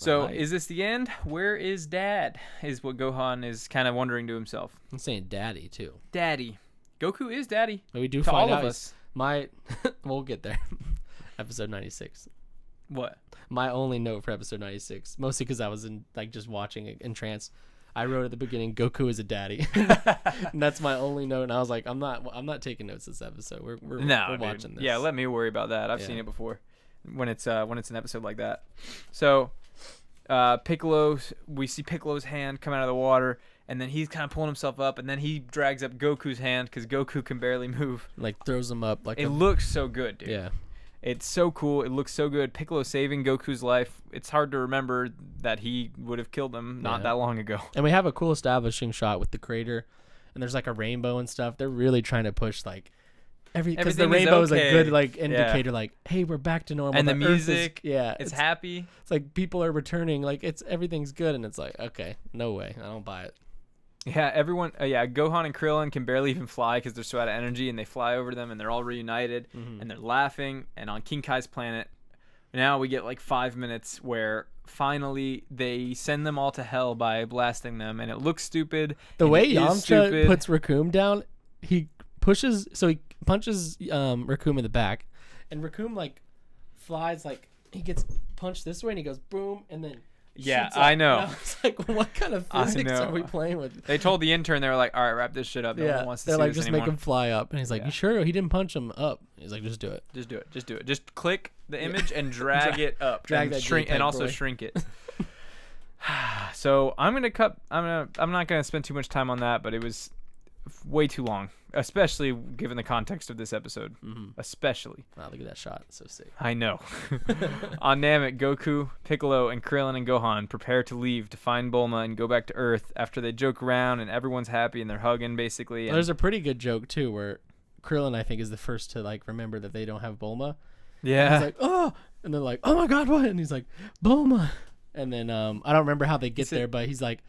So is this the end? Where is Dad? Is what Gohan is kind of wondering to himself. I'm saying Daddy too. Daddy. Goku is Daddy. But we do to find all out of us. We'll get there. Episode 96. What? My only note for episode 96, mostly because I was just watching it in trance. I wrote at the beginning, Goku is a daddy. And that's my only note. And I was like, I'm not taking notes this episode. We're watching this. Yeah, let me worry about that. I've seen it before. When it's an episode like that. So Piccolo, we see Piccolo's hand come out of the water, and then he's kind of pulling himself up, and then he drags up Goku's hand because Goku can barely move. Like throws him up. Like it looks so good, dude. Yeah. It's so cool. It looks so good. Piccolo saving Goku's life. It's hard to remember that he would have killed him not that long ago. And we have a cool establishing shot with the crater, and there's like a rainbow and stuff. They're really trying to push like because the rainbow is a good like indicator, like, hey, we're back to normal. And the music, it's happy. It's like people are returning, like everything's good, and it's like, okay, no way, I don't buy it. Yeah, everyone. Gohan and Krillin can barely even fly because they're so out of energy, and they fly over them, and they're all reunited, and they're laughing. And on King Kai's planet, now we get like 5 minutes where finally they send them all to hell by blasting them, and it looks stupid. The way Yamcha puts Raccoon down, he punches Raccoon in the back, and Raccoon like flies, like he gets punched this way, and he goes boom, and then. Yeah, I know. I was like, what kind of physics are we playing with? They told the intern, they were like, all right, wrap this shit up. No one wants to see this just anymore. make him fly up. And he's like, you sure? He didn't punch him up. He's like, just do it. Just do it. Just do it. Just click the image and drag it up. Drag and that shrink, and also shrink it. So I'm not gonna spend too much time on that, but it was way too long, especially given the context of this episode. Especially. Wow, look at that shot. It's so sick. I know. On Namek, Goku, Piccolo, and Krillin and Gohan prepare to leave to find Bulma and go back to Earth after they joke around and everyone's happy and they're hugging basically. There's a pretty good joke too where Krillin, I think, is the first to like remember that they don't have Bulma. Yeah. And he's like, oh, and they're like, oh my God, what? And he's like, Bulma. And then I don't remember how they get there, but he's like,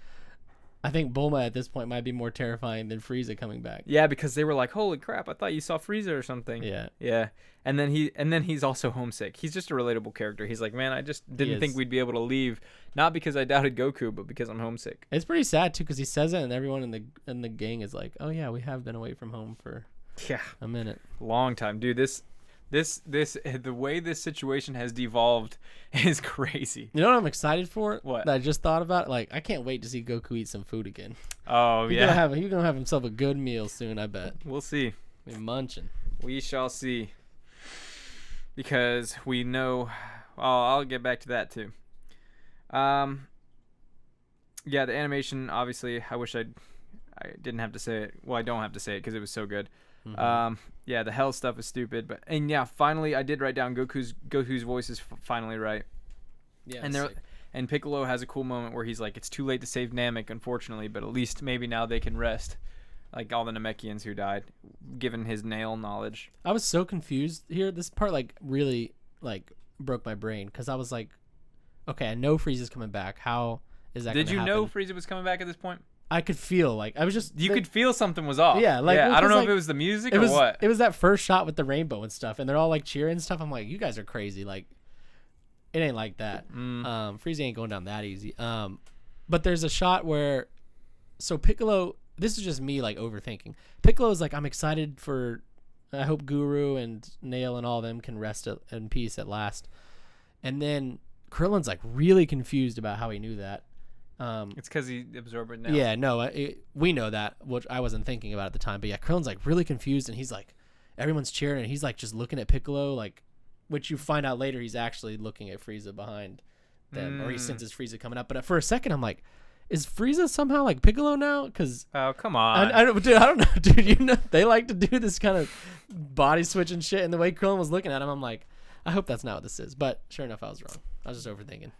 I think Bulma at this point might be more terrifying than Frieza coming back. Yeah, because they were like, "Holy crap! I thought you saw Frieza or something." Yeah, yeah. And then he's also homesick. He's just a relatable character. He's like, "Man, I just didn't think we'd be able to leave, not because I doubted Goku, but because I'm homesick." It's pretty sad too, because he says it, and everyone in the gang is like, "Oh yeah, we have been away from home for a minute, long time, dude." The way this situation has devolved is crazy. You know what I'm excited for? What? That I just thought about? Like, I can't wait to see Goku eat some food again. Oh, He's gonna have himself a good meal soon, I bet. We'll see. We're munching. We shall see. Because we know... I'll get back to that, too. Yeah, the animation, obviously, I wish I didn't have to say it. Well, I don't have to say it because it was so good. Yeah, the hell stuff is stupid, and finally I did write down Goku's voice is finally right. Yeah, and Piccolo has a cool moment where he's like, it's too late to save Namek, unfortunately, but at least maybe now they can rest, like all the Namekians who died, given his nail knowledge. I was so confused here. This part like really like broke my brain because I was like, okay, I know Frieza's coming back. How is that? Did you know Frieza was coming back at this point? I could feel like I was just you could feel something was off. Yeah, like I don't know if it was the music or what. It was that first shot with the rainbow and stuff, and they're all like cheering and stuff. I'm like, you guys are crazy. Like, it ain't like that. Frieza ain't going down that easy. But there's a shot where, so Piccolo. This is just me like overthinking. Piccolo's like, I'm excited for. I hope Guru and Nail and all them can rest in peace at last. And then Krillin's like really confused about how he knew that. It's because he absorbed it now. Yeah, no, we know that, which I wasn't thinking about at the time. But yeah, Krillin's like really confused, and he's like, everyone's cheering, and he's like just looking at Piccolo, like, which you find out later he's actually looking at Frieza behind them, or he senses Frieza coming up. But for a second, I'm like, is Frieza somehow like Piccolo now? Because come on, I don't know, dude. You know they like to do this kind of body switching shit, and the way Krillin was looking at him, I'm like, I hope that's not what this is. But sure enough, I was wrong. I was just overthinking.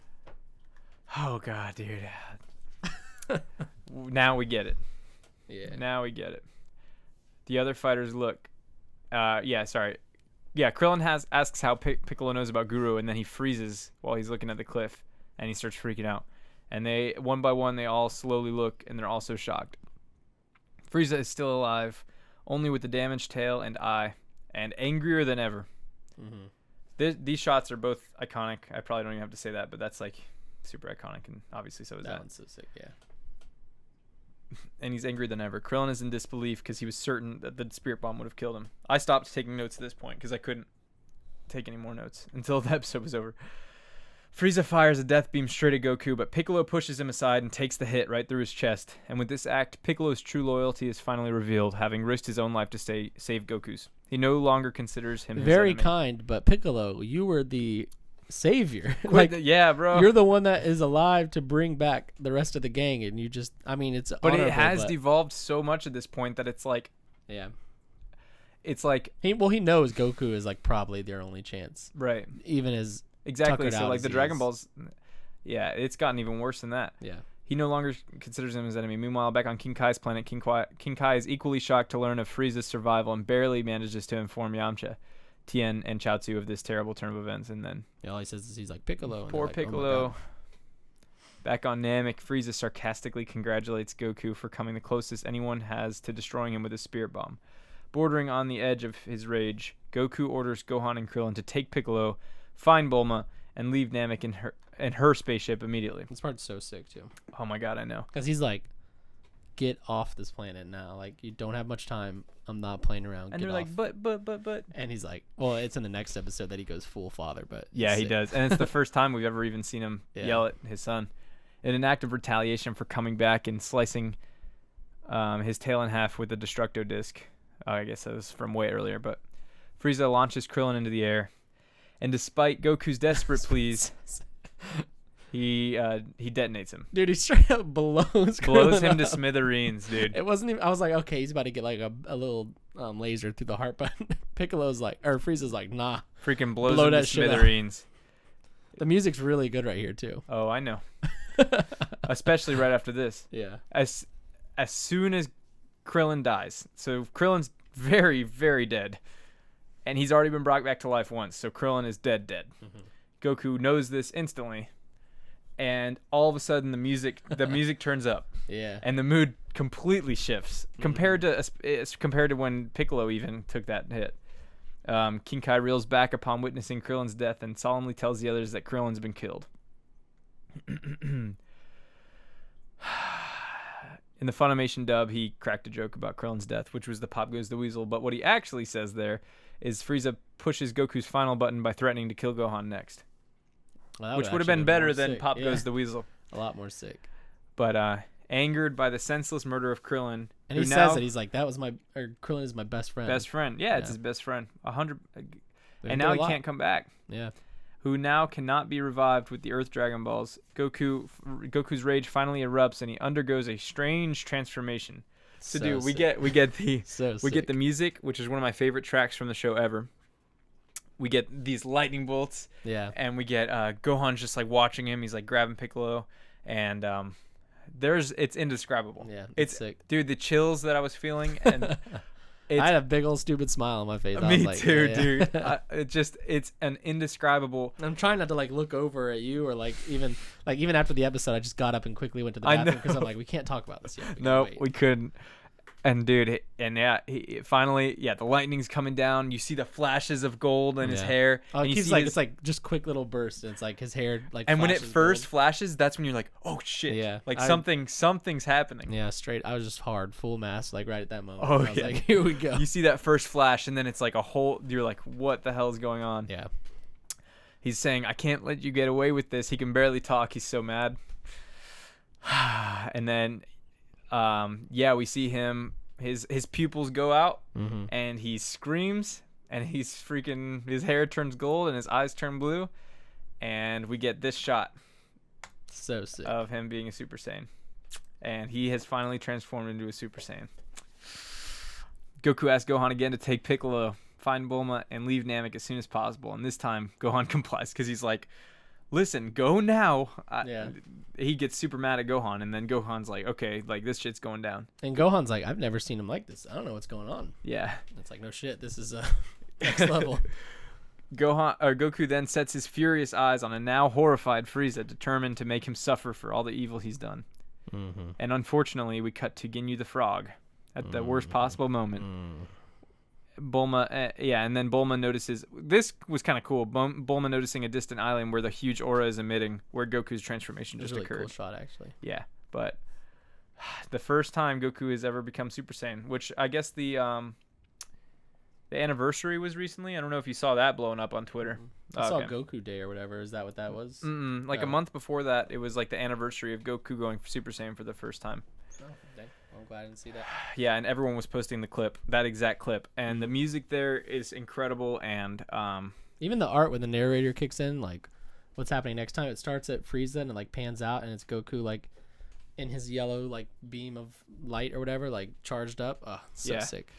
Oh god, dude. Now we get it. Yeah. Now we get it. The other fighters look. Sorry. Yeah, Krillin asks how Piccolo knows about Guru, and then he freezes while he's looking at the cliff, and he starts freaking out. And they, one by one, they all slowly look, and they're also shocked. Frieza is still alive, only with the damaged tail and eye, and angrier than ever. These shots are both iconic. I probably don't even have to say that, but that's like super iconic, and obviously so is That that. one's so sick. Yeah. And he's angrier than ever. Krillin is in disbelief because he was certain that the spirit bomb would have killed him. I stopped taking notes at this point because I couldn't take any more notes until the episode was over. Frieza fires a death beam straight at Goku, but Piccolo pushes him aside and takes the hit right through his chest. And with this act, Piccolo's true loyalty is finally revealed, having risked his own life to save Goku's. He no longer considers him his Very enemy. kind, but Piccolo, you were the savior. Yeah, bro. You're the one that is alive to bring back the rest of the gang, and you just, I mean, it's But honorable, it has but, devolved so much at this point that it's like, yeah. it's like, He knows Goku is like probably their only chance, right. even as Exactly. tuckered So out like as the he Dragon is. Balls, yeah, it's gotten even worse than that. Yeah. He no longer considers him his enemy. Meanwhile, back on King Kai's planet, King Kai is equally shocked to learn of Frieza's survival and barely manages to inform Yamcha, Tien, and Chaozu of this terrible turn of events. And then Yeah, all he says is he's like Piccolo. And poor they're like, "Oh my Piccolo. God." Back on Namek, Frieza sarcastically congratulates Goku for coming the closest anyone has to destroying him with a spirit bomb. Bordering on the edge of his rage, Goku orders Gohan and Krillin to take Piccolo, find Bulma, and leave Namek in her spaceship immediately. This part's so sick too, Oh my god, I know. because he's like, get off this planet now. Like, you don't have much time. I'm not playing around. And Get they're off. like, but. And he's like, well, it's in the next episode that he goes full father, but Yeah, it's he sick. does. And it's the first time we've ever even seen him Yeah. yell at his son. In an act of retaliation for coming back and slicing his tail in half with the Destructo disc. I guess that was from way earlier, but Frieza launches Krillin into the air. And despite Goku's desperate pleas, he detonates him. Dude, he straight up blows Blows Krillin him to up. smithereens, dude. It wasn't even. I was like, okay, he's about to get like a little laser through the heart, but Piccolo's like, or Frieza's like, nah. Freaking blows Blow him to that shit out. smithereens. The music's really good right here too. Oh, I know. Especially right after this. Yeah. As soon as Krillin dies. So Krillin's very, very dead. And he's already been brought back to life once. So Krillin is dead. Mm-hmm. Goku knows this instantly. And all of a sudden the music turns up. Yeah. And the mood completely shifts compared to when Piccolo even took that hit. King Kai reels back upon witnessing Krillin's death and solemnly tells the others that Krillin's been killed. In the Funimation dub, he cracked a joke about Krillin's death, which was the Pop Goes the Weasel. But what he actually says there is Frieza pushes Goku's final button by threatening to kill Gohan next, Well, which would have actually been better more than sick. Pop Yeah. Goes the Weasel. A lot more sick. But angered by the senseless murder of Krillin, And who he now, says that he's like, Krillin is my best friend. best friend. Yeah, it's Yeah. his best friend. 100. They've And done now a he lot. can't come back. Yeah. Who now cannot be revived with the Earth Dragon Balls. Goku's rage finally erupts and he undergoes a strange transformation. So, dude, we sick. get the So we get sick. the music, which is one of my favorite tracks from the show ever. We get these lightning bolts, Yeah. and we get Gohan just like watching him. He's like grabbing Piccolo, and it's indescribable. Yeah. It's sick. dude, the chills that I was feeling, and it's, I had a big old stupid smile on my face. I me was like, too, yeah. dude. It's an indescribable. I'm trying not to like look over at you or like even after the episode, I just got up and quickly went to the I bathroom because know. I'm like, we can't talk about this yet. We gotta No, wait. we couldn't. And dude, finally, the lightning's coming down. You see the flashes of gold in his Yeah. hair. Oh, and it you keeps see like his- it's like just quick little bursts. And it's like his hair like. and when it flashes first gold. flashes, that's when you're like, oh shit, Yeah, like I- something's happening. Yeah, straight. I was just hard, full mass, like right at that moment. Oh, I was yeah. like, here we go. You see that first flash, and then it's like a whole. You're like, what the hell is going on? Yeah. He's saying, I can't let you get away with this. He can barely talk. He's so mad. And then, we see him. His pupils go out, Mm-hmm. and he screams, and his hair turns gold, and his eyes turn blue, and we get this shot So sick. of him being a Super Saiyan, and he has finally transformed into a Super Saiyan. Goku asks Gohan again to take Piccolo, find Bulma, and leave Namek as soon as possible, and this time Gohan complies because he's like, listen, go now. Yeah. He gets super mad at Gohan, and then Gohan's like, okay, like this shit's going down. And Gohan's like, I've never seen him like this. I don't know what's going on. Yeah. It's like, no shit, this is next level. Goku then sets his furious eyes on a now horrified Frieza, determined to make him suffer for all the evil he's done. Mm-hmm. And unfortunately, we cut to Ginyu the Frog at the worst possible moment. Bulma, and then Bulma notices. This was kind of cool. Bulma noticing a distant island where the huge aura is emitting, where Goku's transformation just really occurred. Cool shot, actually. Yeah, but the first time Goku has ever become Super Saiyan, which I guess the anniversary was recently. I don't know if you saw that blowing up on Twitter. I saw Goku Day or whatever. Is that what that was? Like a month before that, it was like the anniversary of Goku going Super Saiyan for the first time. Oh, dang. I'm glad I didn't see that. Yeah, and everyone was posting the clip, that exact clip, and the music there is incredible. And even the art when the narrator kicks in, like what's happening next time. It starts at Frieza and it like pans out, and it's Goku like in his yellow like beam of light or whatever, like charged up. Oh, so sick.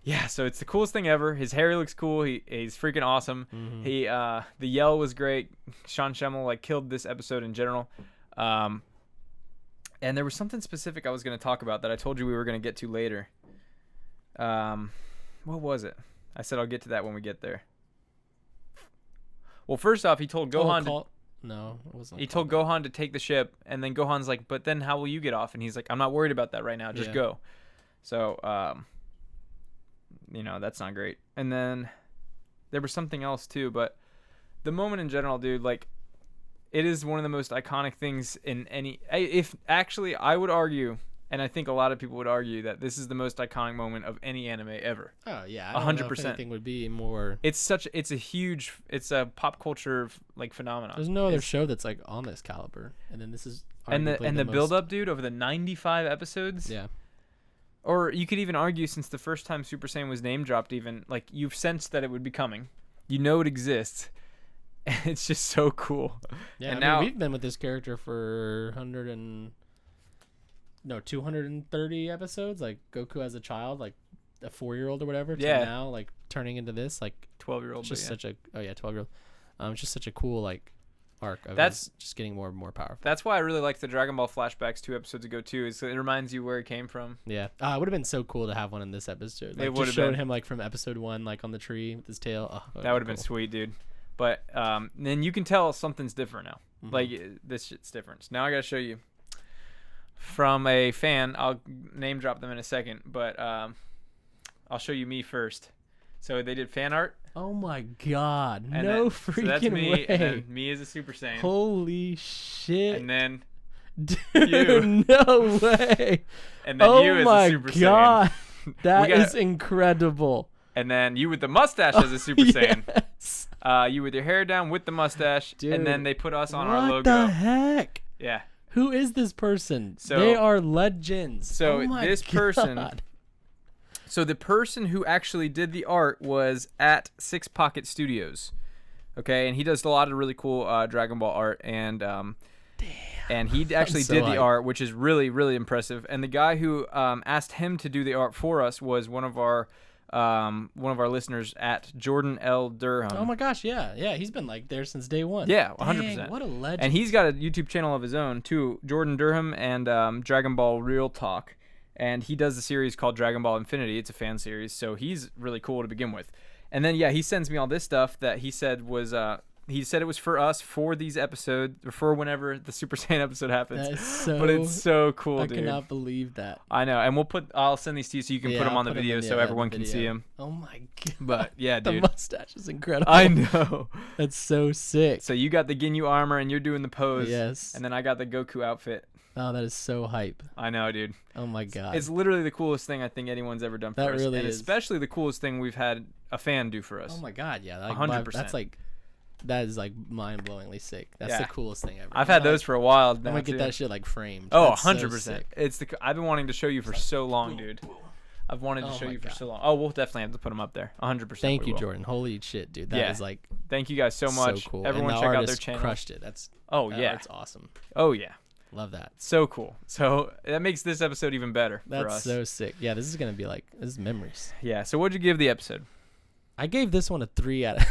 Yeah, so it's the coolest thing ever. His hair looks cool. He's freaking awesome. He the yell was great. Sean Schemmel like killed this episode in general. And there was something specific I was going to talk about that I told you we were going to get to later. What was it? I said I'll get to that when we get there. Well, first off, he told Gohan No, it wasn't. He told Gohan to take the ship, and then Gohan's like, "But then how will you get off?" And he's like, "I'm not worried about that right now. Just go." So, that's not great. And then there was something else too, but the moment in general, dude, like, it is one of the most iconic things in any. If actually, I would argue, and I think a lot of people would argue that this is the most iconic moment of any anime ever. Oh yeah, 100%. Anything would be more. It's a pop culture like phenomenon. There's no other show that's like on this caliber, and then this is. And the build up, dude, over the 95 episodes. Yeah. Or you could even argue, since the first time Super Saiyan was name dropped, even like you've sensed that it would be coming. You know it exists. It's just so cool. Yeah, and now we've been with this character for 230 episodes. Like Goku as a child, like a 4-year-old or whatever. To now, like turning into this, like 12-year-old. Just such a 12-year-old. It's just such a cool like arc. That's just getting more and more powerful. That's why I really like the Dragon Ball flashbacks 2 episodes ago too. Is it reminds you where it came from. Yeah, it would have been so cool to have one in this episode. Like, it would have showed him like from episode 1, like on the tree with his tail. That would have been sweet, dude. But then you can tell something's different now. Like this shit's different. So now I gotta show you from a fan. I'll name drop them in a second, but I'll show you me first. So they did fan art. Oh my god! And no then, freaking so that's me, way! And then me as a Super Saiyan. Holy shit! And then dude, you. No way! And then you as a Super Saiyan. Oh my god! That is it. Incredible. And then you with the mustache as a Super Saiyan. You with your hair down with the mustache. Dude, and then they put us on our logo. What the heck? Yeah. Who is this person? So, they are legends. So this person. So the person who actually did the art was at Six Pocket Studios. Okay, and he does a lot of really cool Dragon Ball art, and and he actually did the art, which is really, really impressive. And the guy who asked him to do the art for us was one of our listeners at Jordan L. Durham. Oh my gosh, yeah, he's been like there since day one. Yeah, 100%. What a legend! And he's got a YouTube channel of his own too, Jordan Durham and DragonBallRealTalk, and he does a series called Dragon Ball Infinity. It's a fan series, so he's really cool to begin with. And then he sends me all this stuff that he said was he said it was for us for these episodes, or for whenever the Super Saiyan episode happens. That is so, but it's so cool, dude. I cannot believe that. I know, and I'll send these to you so you can put them on the video so everyone can see them. Oh my god! But yeah, dude, the mustache is incredible. I know. That's so sick. So you got the Ginyu armor and you're doing the pose. Yes. And then I got the Goku outfit. Oh, that is so hype. I know, dude. Oh my god. It's literally the coolest thing I think anyone's ever done for us. That really is. Especially the coolest thing we've had a fan do for us. Oh my god, yeah. 100%. That is like mind-blowingly sick. That's the coolest thing ever. I've had those for a while now. I'm gonna get that shit like framed. Oh, 100%. I've been wanting to show you for so long, dude. I've wanted to show you for so long. Oh, we'll definitely have to put them up there. 100%. Thank you, Jordan. Holy shit, dude. That is like. Thank you guys so much. So cool. Everyone check out their channel. Crushed it. That's. It's awesome. Oh yeah. Love that. So cool. So that makes this episode even better for us. That's so sick. Yeah, this is gonna be like memories. Yeah. So what'd you give the episode? I gave this one a 3 out of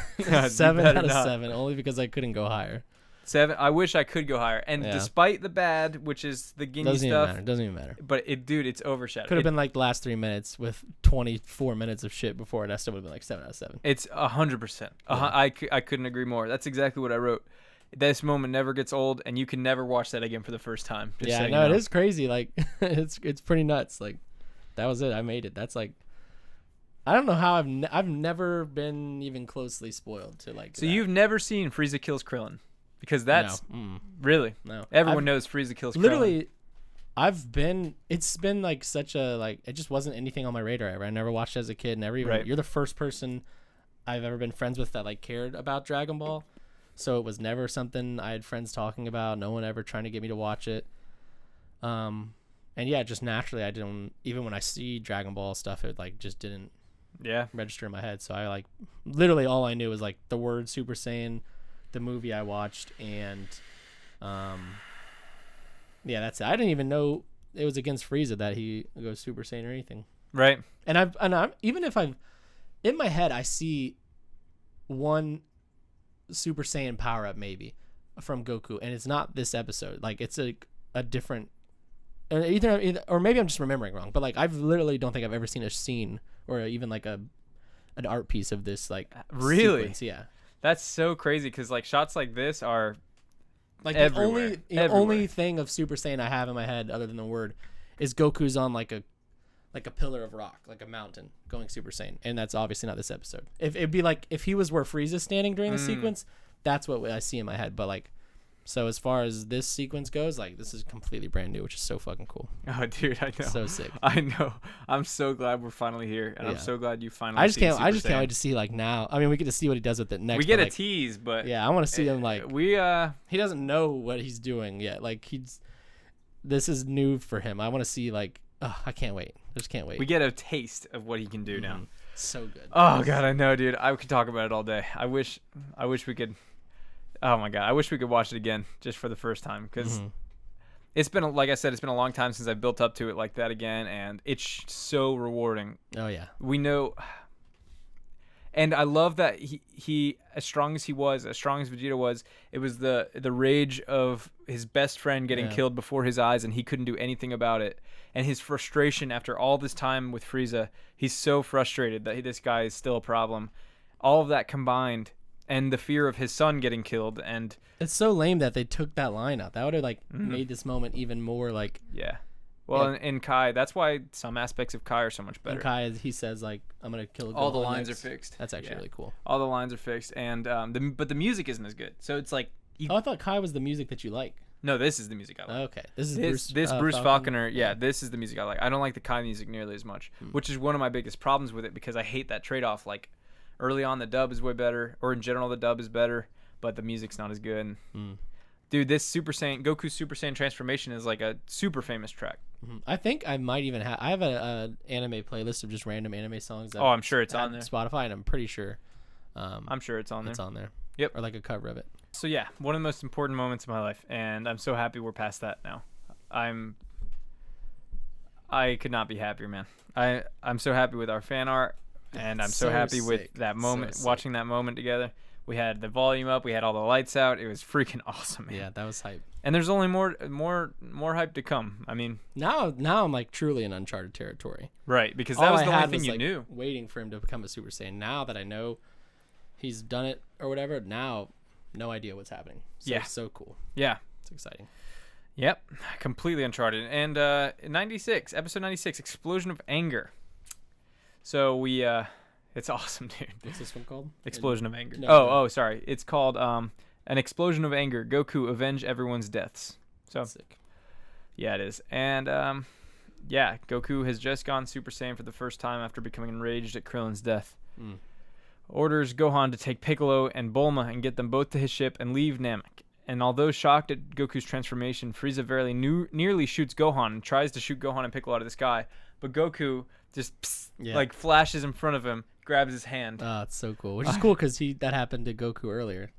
7 out of 7, only because I couldn't go higher. 7. I wish I could go higher. And despite the bad, which is the Ginyu stuff, doesn't even matter. But it's overshadowed. Could have been like the last 3 minutes with 24 minutes of shit before it. I still would have been like 7 out of 7. It's 100%. I couldn't agree more. That's exactly what I wrote. This moment never gets old, and you can never watch that again for the first time. It is crazy. Like it's pretty nuts. Like that was it. I made it. That's like. I don't know how I've never been even closely spoiled to like. So you've never seen Frieza kills Krillin, because that's really no. Everyone knows Frieza kills Krillin. Literally, it's been like such a like it just wasn't anything on my radar ever. I never watched it as a kid. Never even. Right. You're the first person I've ever been friends with that like cared about Dragon Ball, so it was never something I had friends talking about. No one ever trying to get me to watch it. And yeah, just naturally I didn't. Even when I see Dragon Ball stuff, it like just didn't. Yeah. Register in my head. So I like literally all I knew was like the word Super Saiyan, the movie I watched, and yeah, that's it. I didn't even know it was against Frieza that he goes Super Saiyan or anything. Right. And I'm even if I've in my head I see one Super Saiyan power up maybe from Goku, and it's not this episode. Like it's a different either or maybe I'm just remembering wrong, but like I literally don't think I've ever seen a scene or even like an art piece of this like really sequence. Yeah, that's so crazy because like shots like this are like everywhere. the only thing of Super Saiyan I have in my head other than the word is Goku's on like a pillar of rock, like a mountain, going Super Saiyan, and that's obviously not this episode. If it'd be like if he was where Frieza's standing during the sequence, that's what I see in my head. But like. So as far as this sequence goes, like this is completely brand new, which is so fucking cool. Oh, dude, I know. So sick. I know. I'm so glad we're finally here, and I'm so glad you finally. I just can't wait to see like now. I mean, we get to see what he does with it next. We get a like, tease, but yeah, I want to see him like he doesn't know what he's doing yet. Like this is new for him. I want to see like I can't wait. I just can't wait. We get a taste of what he can do now. So good. Oh god, I know, dude. I could talk about it all day. I wish we could. Oh my god, I wish we could watch it again just for the first time because it's been like I said, it's been a long time since I built up to it like that again, and it's so rewarding. Oh yeah, we know, and I love that he as strong as he was, as strong as Vegeta was, it was the rage of his best friend getting killed before his eyes, and he couldn't do anything about it, and his frustration after all this time with Frieza. He's so frustrated that this guy is still a problem. All of that combined. And the fear of his son getting killed, and it's so lame that they took that line out. That would have like made this moment even more like Well, in Kai, that's why some aspects of Kai are so much better. In Kai, he says like, "I'm gonna kill." All the lines are fixed. That's actually really cool. All the lines are fixed, and but the music isn't as good. So it's like. I thought Kai was the music that you like. No, this is the music I like. Okay, this is Bruce Falconer. Yeah, this is the music I like. I don't like the Kai music nearly as much, which is one of my biggest problems with it because I hate that trade-off. Like. Early on, the dub is way better, or in general, the dub is better, but the music's not as good. Dude, this Goku's Super Saiyan transformation is like a super famous track. I think I might even have. I have an anime playlist of just random anime songs. I'm sure it's on there. Spotify, and I'm pretty sure. I'm sure it's on there. It's on there. Yep. Or like a cover of it. So yeah, one of the most important moments of my life, and I'm so happy we're past that now. I could not be happier, man. I'm so happy with our fan art. And I'm so happy with that moment, watching that moment together. We had the volume up, we had all the lights out. It was freaking awesome, man. Yeah, that was hype. And there's only more hype to come. I mean, now I'm like truly in uncharted territory. Right, because that was the only thing you knew. Waiting for him to become a Super Saiyan. Now that I know he's done it or whatever, now no idea what's happening. So it's so cool. Yeah, it's exciting. Yep, completely uncharted. And episode 96, Explosion of Anger. So it's awesome, dude. What's this one called? Explosion of Anger. No. Sorry. It's called An Explosion of Anger. Goku avenge everyone's deaths. So, sick. Yeah, it is. And Goku has just gone Super Saiyan for the first time after becoming enraged at Krillin's death. Orders Gohan to take Piccolo and Bulma and get them both to his ship and leave Namek. And although shocked at Goku's transformation, Frieza very nearly shoots Gohan and tries to shoot Gohan and Piccolo out of the sky, but Goku just like flashes in front of him, grabs his hand. Oh, it's so cool. Which is cool because that happened to Goku earlier.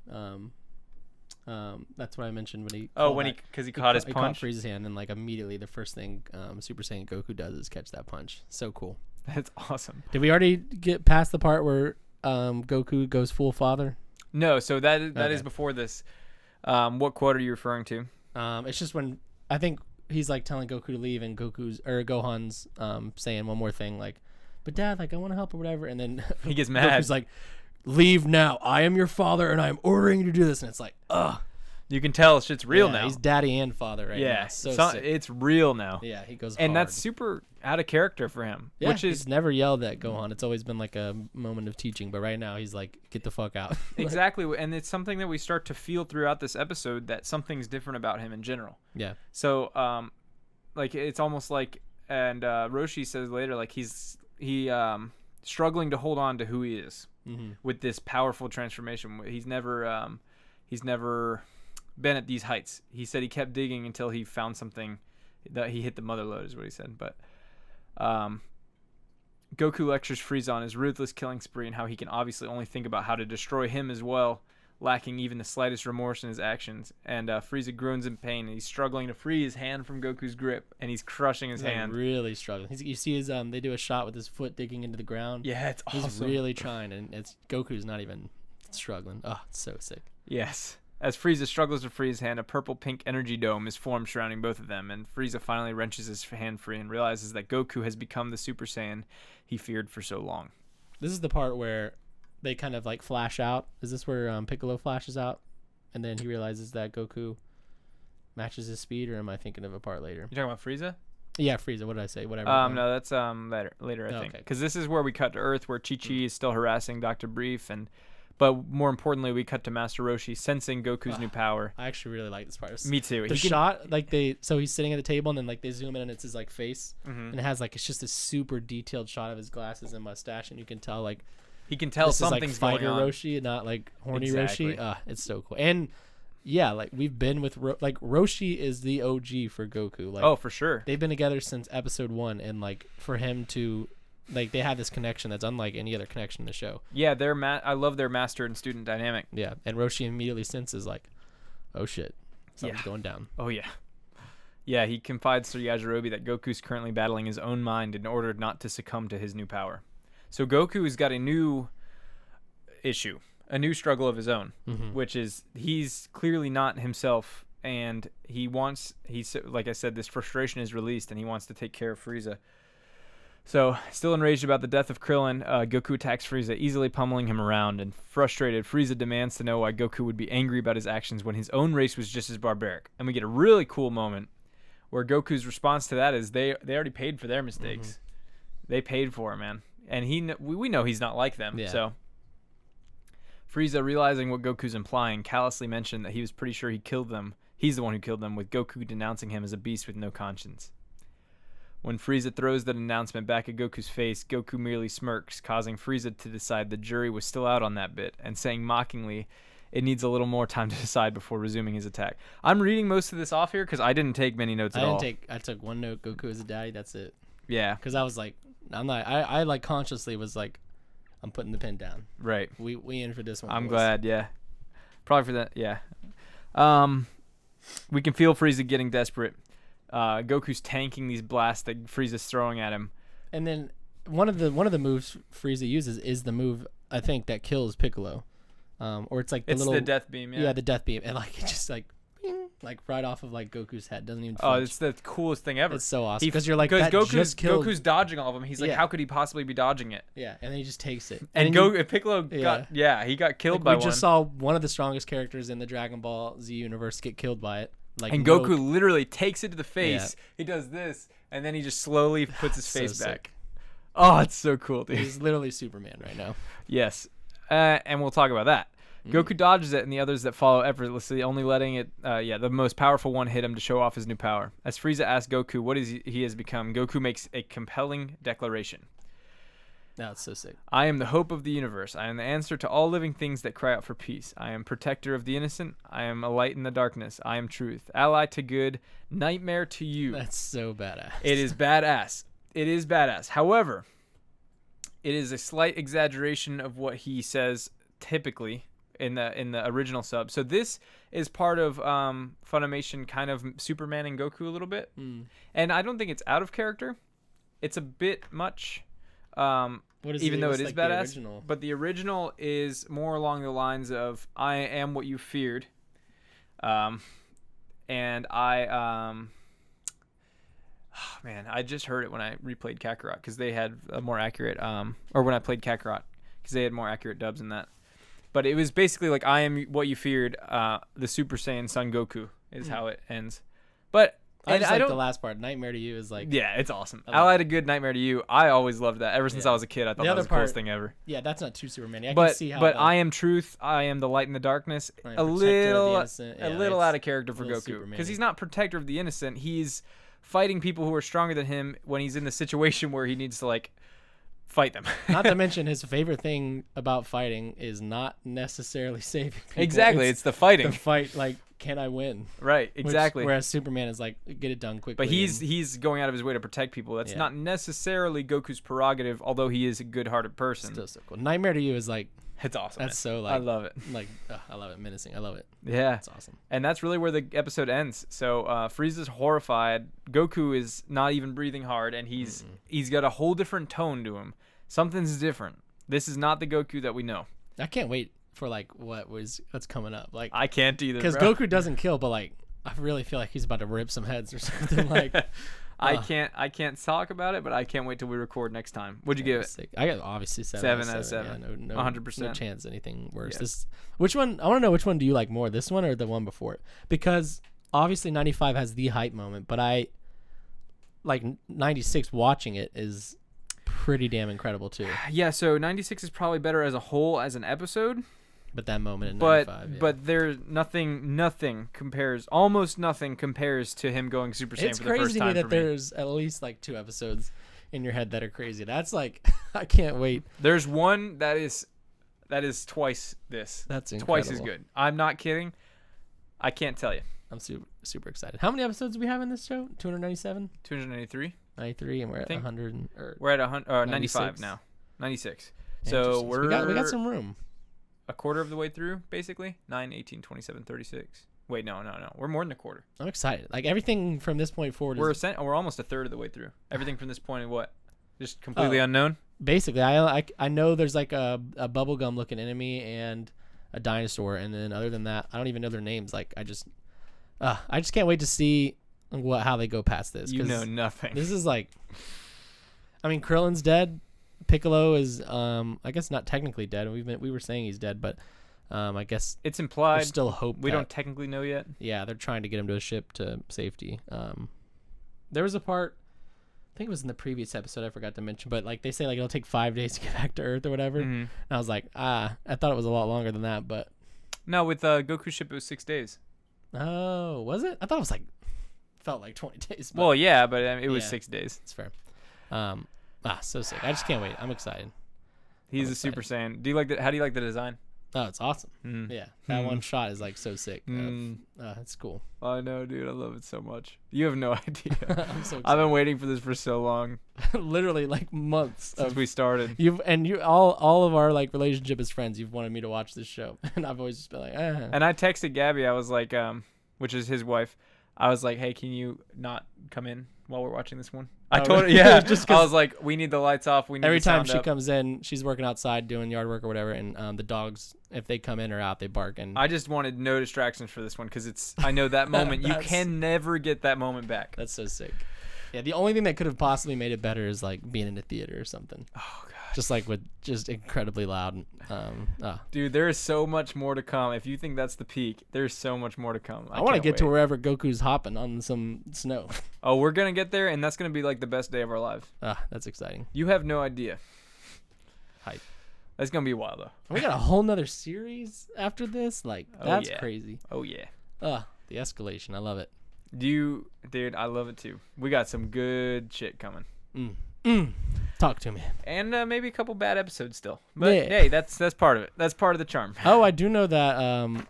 That's what I mentioned when he. Because he caught his punch. He caught Frieza's hand, and like immediately the first thing Super Saiyan Goku does is catch that punch. So cool. That's awesome. Did we already get past the part where Goku goes full father? No, so that is before this. What quote are you referring to? It's just when I think he's like telling Goku to leave, and Gohan's saying one more thing like, "But Dad, like I want to help or whatever," and then he gets mad. Goku's like, "Leave now. I am your father, and I am ordering you to do this." And it's like, ugh. You can tell shit's real now. He's daddy and father right now. So sick. It's real now. Yeah, he goes and hard. that's super out of character for him. Yeah, which is he's never yelled at Gohan. It's always been like a moment of teaching, but right now he's like, get the fuck out. Exactly, and it's something that we start to feel throughout this episode, that something's different about him in general. Yeah. So, like, it's almost like, and Roshi says later, like, he's struggling to hold on to who he is with this powerful transformation. He's never been at these heights. He said he kept digging until he found something that he hit the mother lode, is what he said. But Goku lectures Frieza on his ruthless killing spree and how he can obviously only think about how to destroy him as well, lacking even the slightest remorse in his actions. And Frieza groans in pain, and he's struggling to free his hand from Goku's grip, and he's crushing his hand. Really struggling. You see his they do a shot with his foot digging into the ground. Yeah, it's awesome. He's really trying, and Goku's not even struggling. Oh, it's so sick. Yes. As Frieza struggles to free his hand, a purple-pink energy dome is formed surrounding both of them, and Frieza finally wrenches his hand free and realizes that Goku has become the Super Saiyan he feared for so long. This is the part where they kind of like flash out. Is this where Piccolo flashes out, and then he realizes that Goku matches his speed, or am I thinking of a part later? You talking about Frieza? Yeah, Frieza. What did I say? Whatever. No, that's later I think. Because this is where we cut to Earth, where Chi-Chi is still harassing Dr. Brief, but more importantly, we cut to Master Roshi sensing Goku's new power. I actually really like this part. Me too. The shot, like so he's sitting at the table, and then like they zoom in, and it's his like face, and it has like it's just a super detailed shot of his glasses and mustache, and you can tell like he can tell something's is, like, going on. Roshi, and not like horny Roshi. It's so cool. And yeah, like we've been with Roshi is the OG for Goku. Like, for sure. They've been together since episode 1, and like for him to. Like they have this connection that's unlike any other connection in the show. Yeah, I love their master and student dynamic. Yeah, and Roshi immediately senses like, oh shit, something's going down. Oh yeah. Yeah, he confides to Yajirobe that Goku's currently battling his own mind in order not to succumb to his new power. So Goku's got a new issue, a new struggle of his own, which is he's clearly not himself, and like I said, this frustration is released, and he wants to take care of Frieza. So, still enraged about the death of Krillin, Goku attacks Frieza, easily pummeling him around, and frustrated, Frieza demands to know why Goku would be angry about his actions when his own race was just as barbaric. And we get a really cool moment where Goku's response to that is they already paid for their mistakes. They paid for it, man. And we know he's not like them. Yeah. So, Frieza, realizing what Goku's implying, callously mentioned that he was pretty sure he killed them. He's the one who killed them, with Goku denouncing him as a beast with no conscience. When Frieza throws that announcement back at Goku's face, Goku merely smirks, causing Frieza to decide the jury was still out on that bit, and saying mockingly, it needs a little more time to decide before resuming his attack. I'm reading most of this off here because I didn't take many notes at all. I took one note, Goku is a daddy, that's it. Yeah. Because I was like, I like consciously was like, I'm putting the pen down. Right. We in for this one. I'm glad, yeah. Probably for that, yeah. We can feel Frieza getting desperate. Goku's tanking these blasts that Frieza's throwing at him. And then one of the moves Frieza uses is the move I think that kills Piccolo. Or it's like the death beam, yeah. Yeah, the death beam. And like it just like like right off of like Goku's head. Doesn't even flinch. It's the coolest thing ever. It's so awesome because you're like that Goku's dodging all of them. He's like, how could he possibly be dodging it? Yeah, and then he just takes it. And Piccolo got killed by one. We just saw one of the strongest characters in the Dragon Ball Z universe get killed by it. Like, and Goku literally takes it to the face. Yeah. He does this, and then he just slowly puts his face back. Sick. Oh, it's so cool, dude. He's literally Superman right now. Yes, and we'll talk about that. Goku dodges it, and the others that follow effortlessly, only letting it, the most powerful one hit him to show off his new power. As Frieza asks Goku what he has become, Goku makes a compelling declaration. That's so sick. I am the hope of the universe. I am the answer to all living things that cry out for peace. I am protector of the innocent. I am a light in the darkness. I am truth. Ally to good. Nightmare to you. That's so badass. It is badass. It is badass. However, it is a slight exaggeration of what he says typically in the original sub. So this is part of Funimation kind of Superman and Goku a little bit. And I don't think it's out of character. It's a bit much. Even though it is badass, but the original is more along the lines of I am what you feared, and I I just heard it when I replayed Kakarot because they had a more accurate or when I played Kakarot because they had more accurate dubs in that. But it was basically like, I am what you feared. The Super Saiyan Son Goku is how it ends. But I just like don't. the last part. Nightmare to You is like. Yeah, it's awesome. I had a good Nightmare to You. I always loved that. Ever since I was a kid, I thought that was the coolest thing ever. Yeah, that's not too Superman-y. But can see how. But I am truth. I am the light in the darkness. A little out of character for Goku, because he's not protector of the innocent. He's fighting people who are stronger than him when he's in the situation where he needs to like fight them. Not to mention his favorite thing about fighting is not necessarily saving people. Exactly, it's the fighting. The fight, like, can I win? Right, exactly. Whereas Superman is like, get it done quickly. But he's going out of his way to protect people. That's not necessarily Goku's prerogative, although he is a good-hearted person. Still so cool. Nightmare to You is like, it's awesome. That's man. so like, I love it. Like, I love it. Menacing. I love it. Yeah, it's awesome. And that's really where the episode ends. So Frieza's horrified. Goku is not even breathing hard, and he's got a whole different tone to him. Something's different. This is not the Goku that we know. I can't wait for like what's coming up. Like, I can't either, because Goku doesn't kill, but like I really feel like he's about to rip some heads or something. Like I can't talk about it, but I can't wait till we record next time. What'd you give it? Sick. I got obviously 7 out of 7. Yeah, no, 100%. No chance anything worse. Yeah. Which one? I want to know which one do you like more, this one or the one before it? Because obviously 95 has the hype moment, but I like 96 watching it is pretty damn incredible too. Yeah, so 96 is probably better as a whole as an episode. But that moment in 95, but there's nothing compares, almost nothing compares to him going Super Saiyan for the first time. It's crazy to me that there's at least like 2 episodes in your head that are crazy. That's like, I can't wait. There's one that is twice this. That's incredible. Twice as good. I'm not kidding. I can't tell you. I'm super excited. How many episodes do we have in this show? 297? 293. 93, and we're at 100. We're at 95 now. 96. So we got some room. A quarter of the way through, basically. 9, 18, 27, 36. Wait, no. We're more than a quarter. I'm excited. Like, everything from this point forward we're almost a third of the way through. Everything from this point is what? Just completely unknown? Basically, I know there's like a bubblegum looking enemy and a dinosaur, and then other than that, I don't even know their names. Like, I just can't wait to see how they go past this. You know nothing. This is like, I mean, Krillin's dead. Piccolo is, I guess not technically dead. We were saying he's dead, but I guess it's implied. There's still hope. We don't technically know yet. Yeah, they're trying to get him to a ship to safety. There was a part, I think it was in the previous episode I forgot to mention, but like they say like it'll take 5 days to get back to Earth or whatever. Mm-hmm. And I was like, I thought it was a lot longer than that, but no, with Goku's ship it was 6 days. Oh, was it? I thought it was like felt like 20 days. Well, yeah, but it was 6 days. It's fair. So sick. I just can't wait. I'm excited. He's a Super Saiyan. Do you like that? How do you like the design? Oh, it's awesome. Yeah, that one shot is like so sick. It's cool. I know, dude. I love it so much. You have no idea. I'm so excited. I've been waiting for this for so long. Literally like months since we started. All of our like relationship as friends. You've wanted me to watch this show, and I've always just been like, And I texted Gabby. I was like, which is his wife. I was like, hey, can you not come in while we're watching this one? I told her, yeah. Just I was like, we need the lights off. We need every the sound time she up. comes in, she's working outside doing yard work or whatever, and the dogs, if they come in or out, they bark. And I just wanted no distractions for this one because I know that moment. You can never get that moment back. That's so sick. Yeah, the only thing that could have possibly made it better is like being in a theater or something. Oh god. Just like with just incredibly loud. Dude, there is so much more to come. If you think that's the peak, there's so much more to come. I want to get to wherever Goku's hopping on some snow. Oh, we're gonna get there, and that's gonna be like the best day of our lives. That's exciting. You have no idea. Hype. That's gonna be wild though. We got a whole nother series after this. Like that's crazy. Oh yeah. The escalation. I love it. Dude, I love it too. We got some good shit coming. Talk to me. And maybe a couple bad episodes still. But hey, that's part of it. That's part of the charm. Oh, I do know that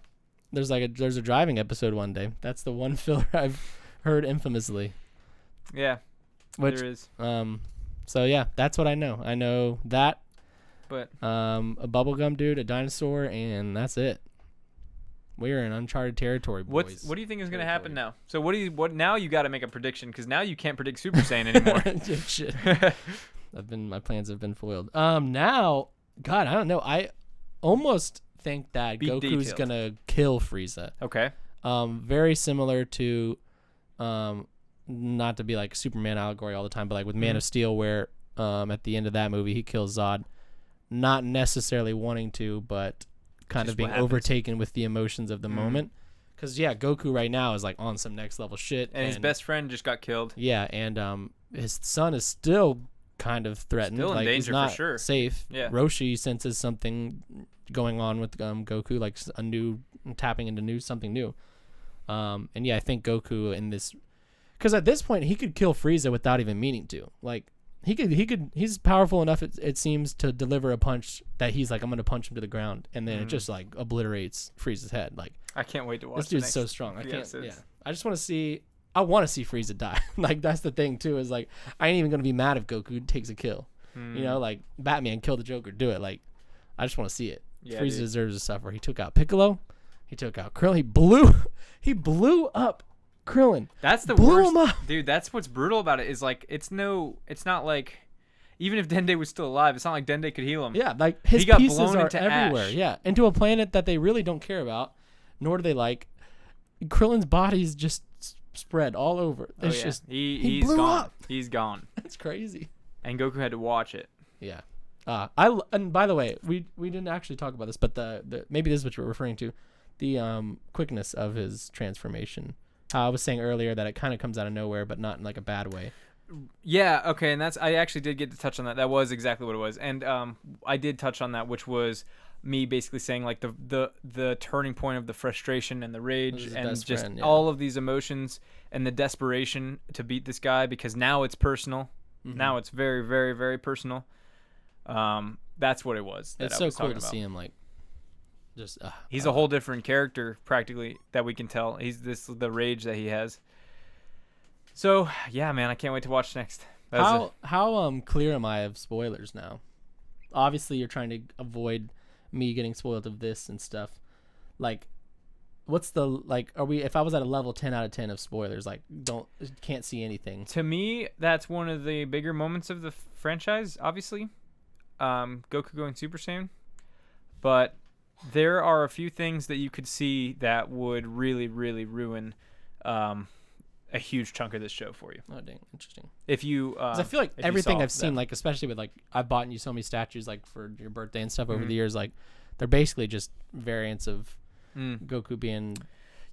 there's a driving episode one day. That's the one filler I've heard infamously. Yeah. There is. So yeah, that's what I know. I know that. But a bubblegum dude, a dinosaur, and that's it. We're in uncharted territory, boys. What do you think is going to happen now? So what now you got to make a prediction because now you can't predict Super Saiyan anymore. Shit. My plans have been foiled. Now, God, I don't know. I almost think that Goku's going to kill Frieza. Okay. Very similar to not to be like Superman allegory all the time, but like with Man of Steel where at the end of that movie he kills Zod, not necessarily wanting to, but kind Just of being what happens. overtaken with the emotions of the moment. Because Goku right now is like on some next level shit, And his best friend just got killed. Yeah, and his son is still kind of threatened. Still in like, he's danger not for sure. safe. Yeah. Roshi senses something going on with Goku, like tapping into something new. And yeah, I think Goku in this, because at this point he could kill Frieza without even meaning to. Like he's powerful enough, it seems, to deliver a punch that he's like, I'm gonna punch him to the ground, and then it just like obliterates Frieza's head. Like, I can't wait to watch this dude's so strong. I can't. episodes. Yeah, I just want to see. I want to see Frieza die. Like, that's the thing too. Is like, I ain't even gonna be mad if Goku takes a kill. You know, like Batman killed the Joker. Do it. Like, I just want to see it. Yeah, Frieza dude. deserves to suffer. He took out Piccolo. He took out Krillin. He blew up Krillin. That's the Blew worst, him up. dude. That's what's brutal about it. Is like it's not like, even if Dende was still alive, it's not like Dende could heal him. Yeah, like his He got pieces blown are into everywhere. ash. Yeah, into a planet that they really don't care about, nor do they like. Krillin's body's just spread all over. Oh, It's yeah. just he's blew gone. up. He's gone. That's crazy. And Goku had to watch it. Yeah. And by the way, we didn't actually talk about this, but the maybe this is what you're referring to, the quickness of his transformation. How I was saying earlier that it kind of comes out of nowhere, but not in like a bad way. Yeah, okay, and I actually did get to touch on that. That was exactly what it was. And I did touch on that, which was me basically saying like the turning point of the frustration and the rage his and best just friend, yeah. all of these emotions and the desperation to beat this guy, because now it's personal. Now it's very, very, very personal. That's what it was. It's so cool to see him like just. He's a whole different character, practically, that we can tell. He's the rage that he has. So yeah, man, I can't wait to watch next. How clear am I of spoilers now? Obviously, you're trying to avoid me getting spoiled of this and stuff. Like, what's the like? Are we? If I was at a level 10 out of 10 of spoilers, like, can't see anything. To me, that's one of the bigger moments of the franchise. Obviously, Goku going Super Saiyan, but there are a few things that you could see that would really, really ruin a huge chunk of this show for you. Oh, dang, interesting. If you, 'Cause I feel like if you everything saw I've seen, them. like especially with like I've bought you so many statues like for your birthday and stuff over the years, like they're basically just variants of Goku being.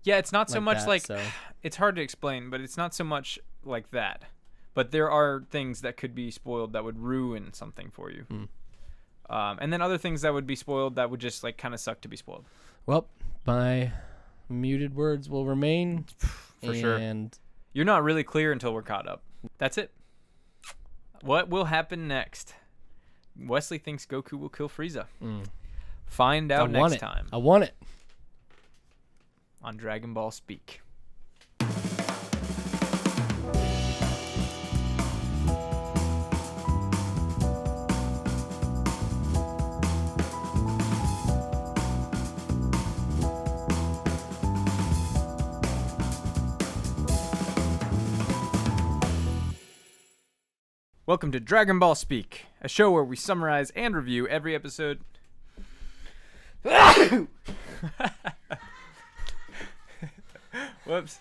Yeah, it's not so like much that, like so. It's hard to explain, but it's not so much like that. But there are things that could be spoiled that would ruin something for you. And then other things that would be spoiled that would just like kind of suck to be spoiled. Well, my muted words will remain. For sure. And You're not really clear until we're caught up. That's it. What will happen next? Wesley thinks Goku will kill Frieza. Find out next time I want it. on Dragon Ball Speak. Welcome to Dragon Ball Speak, a show where we summarize and review every episode. Whoops.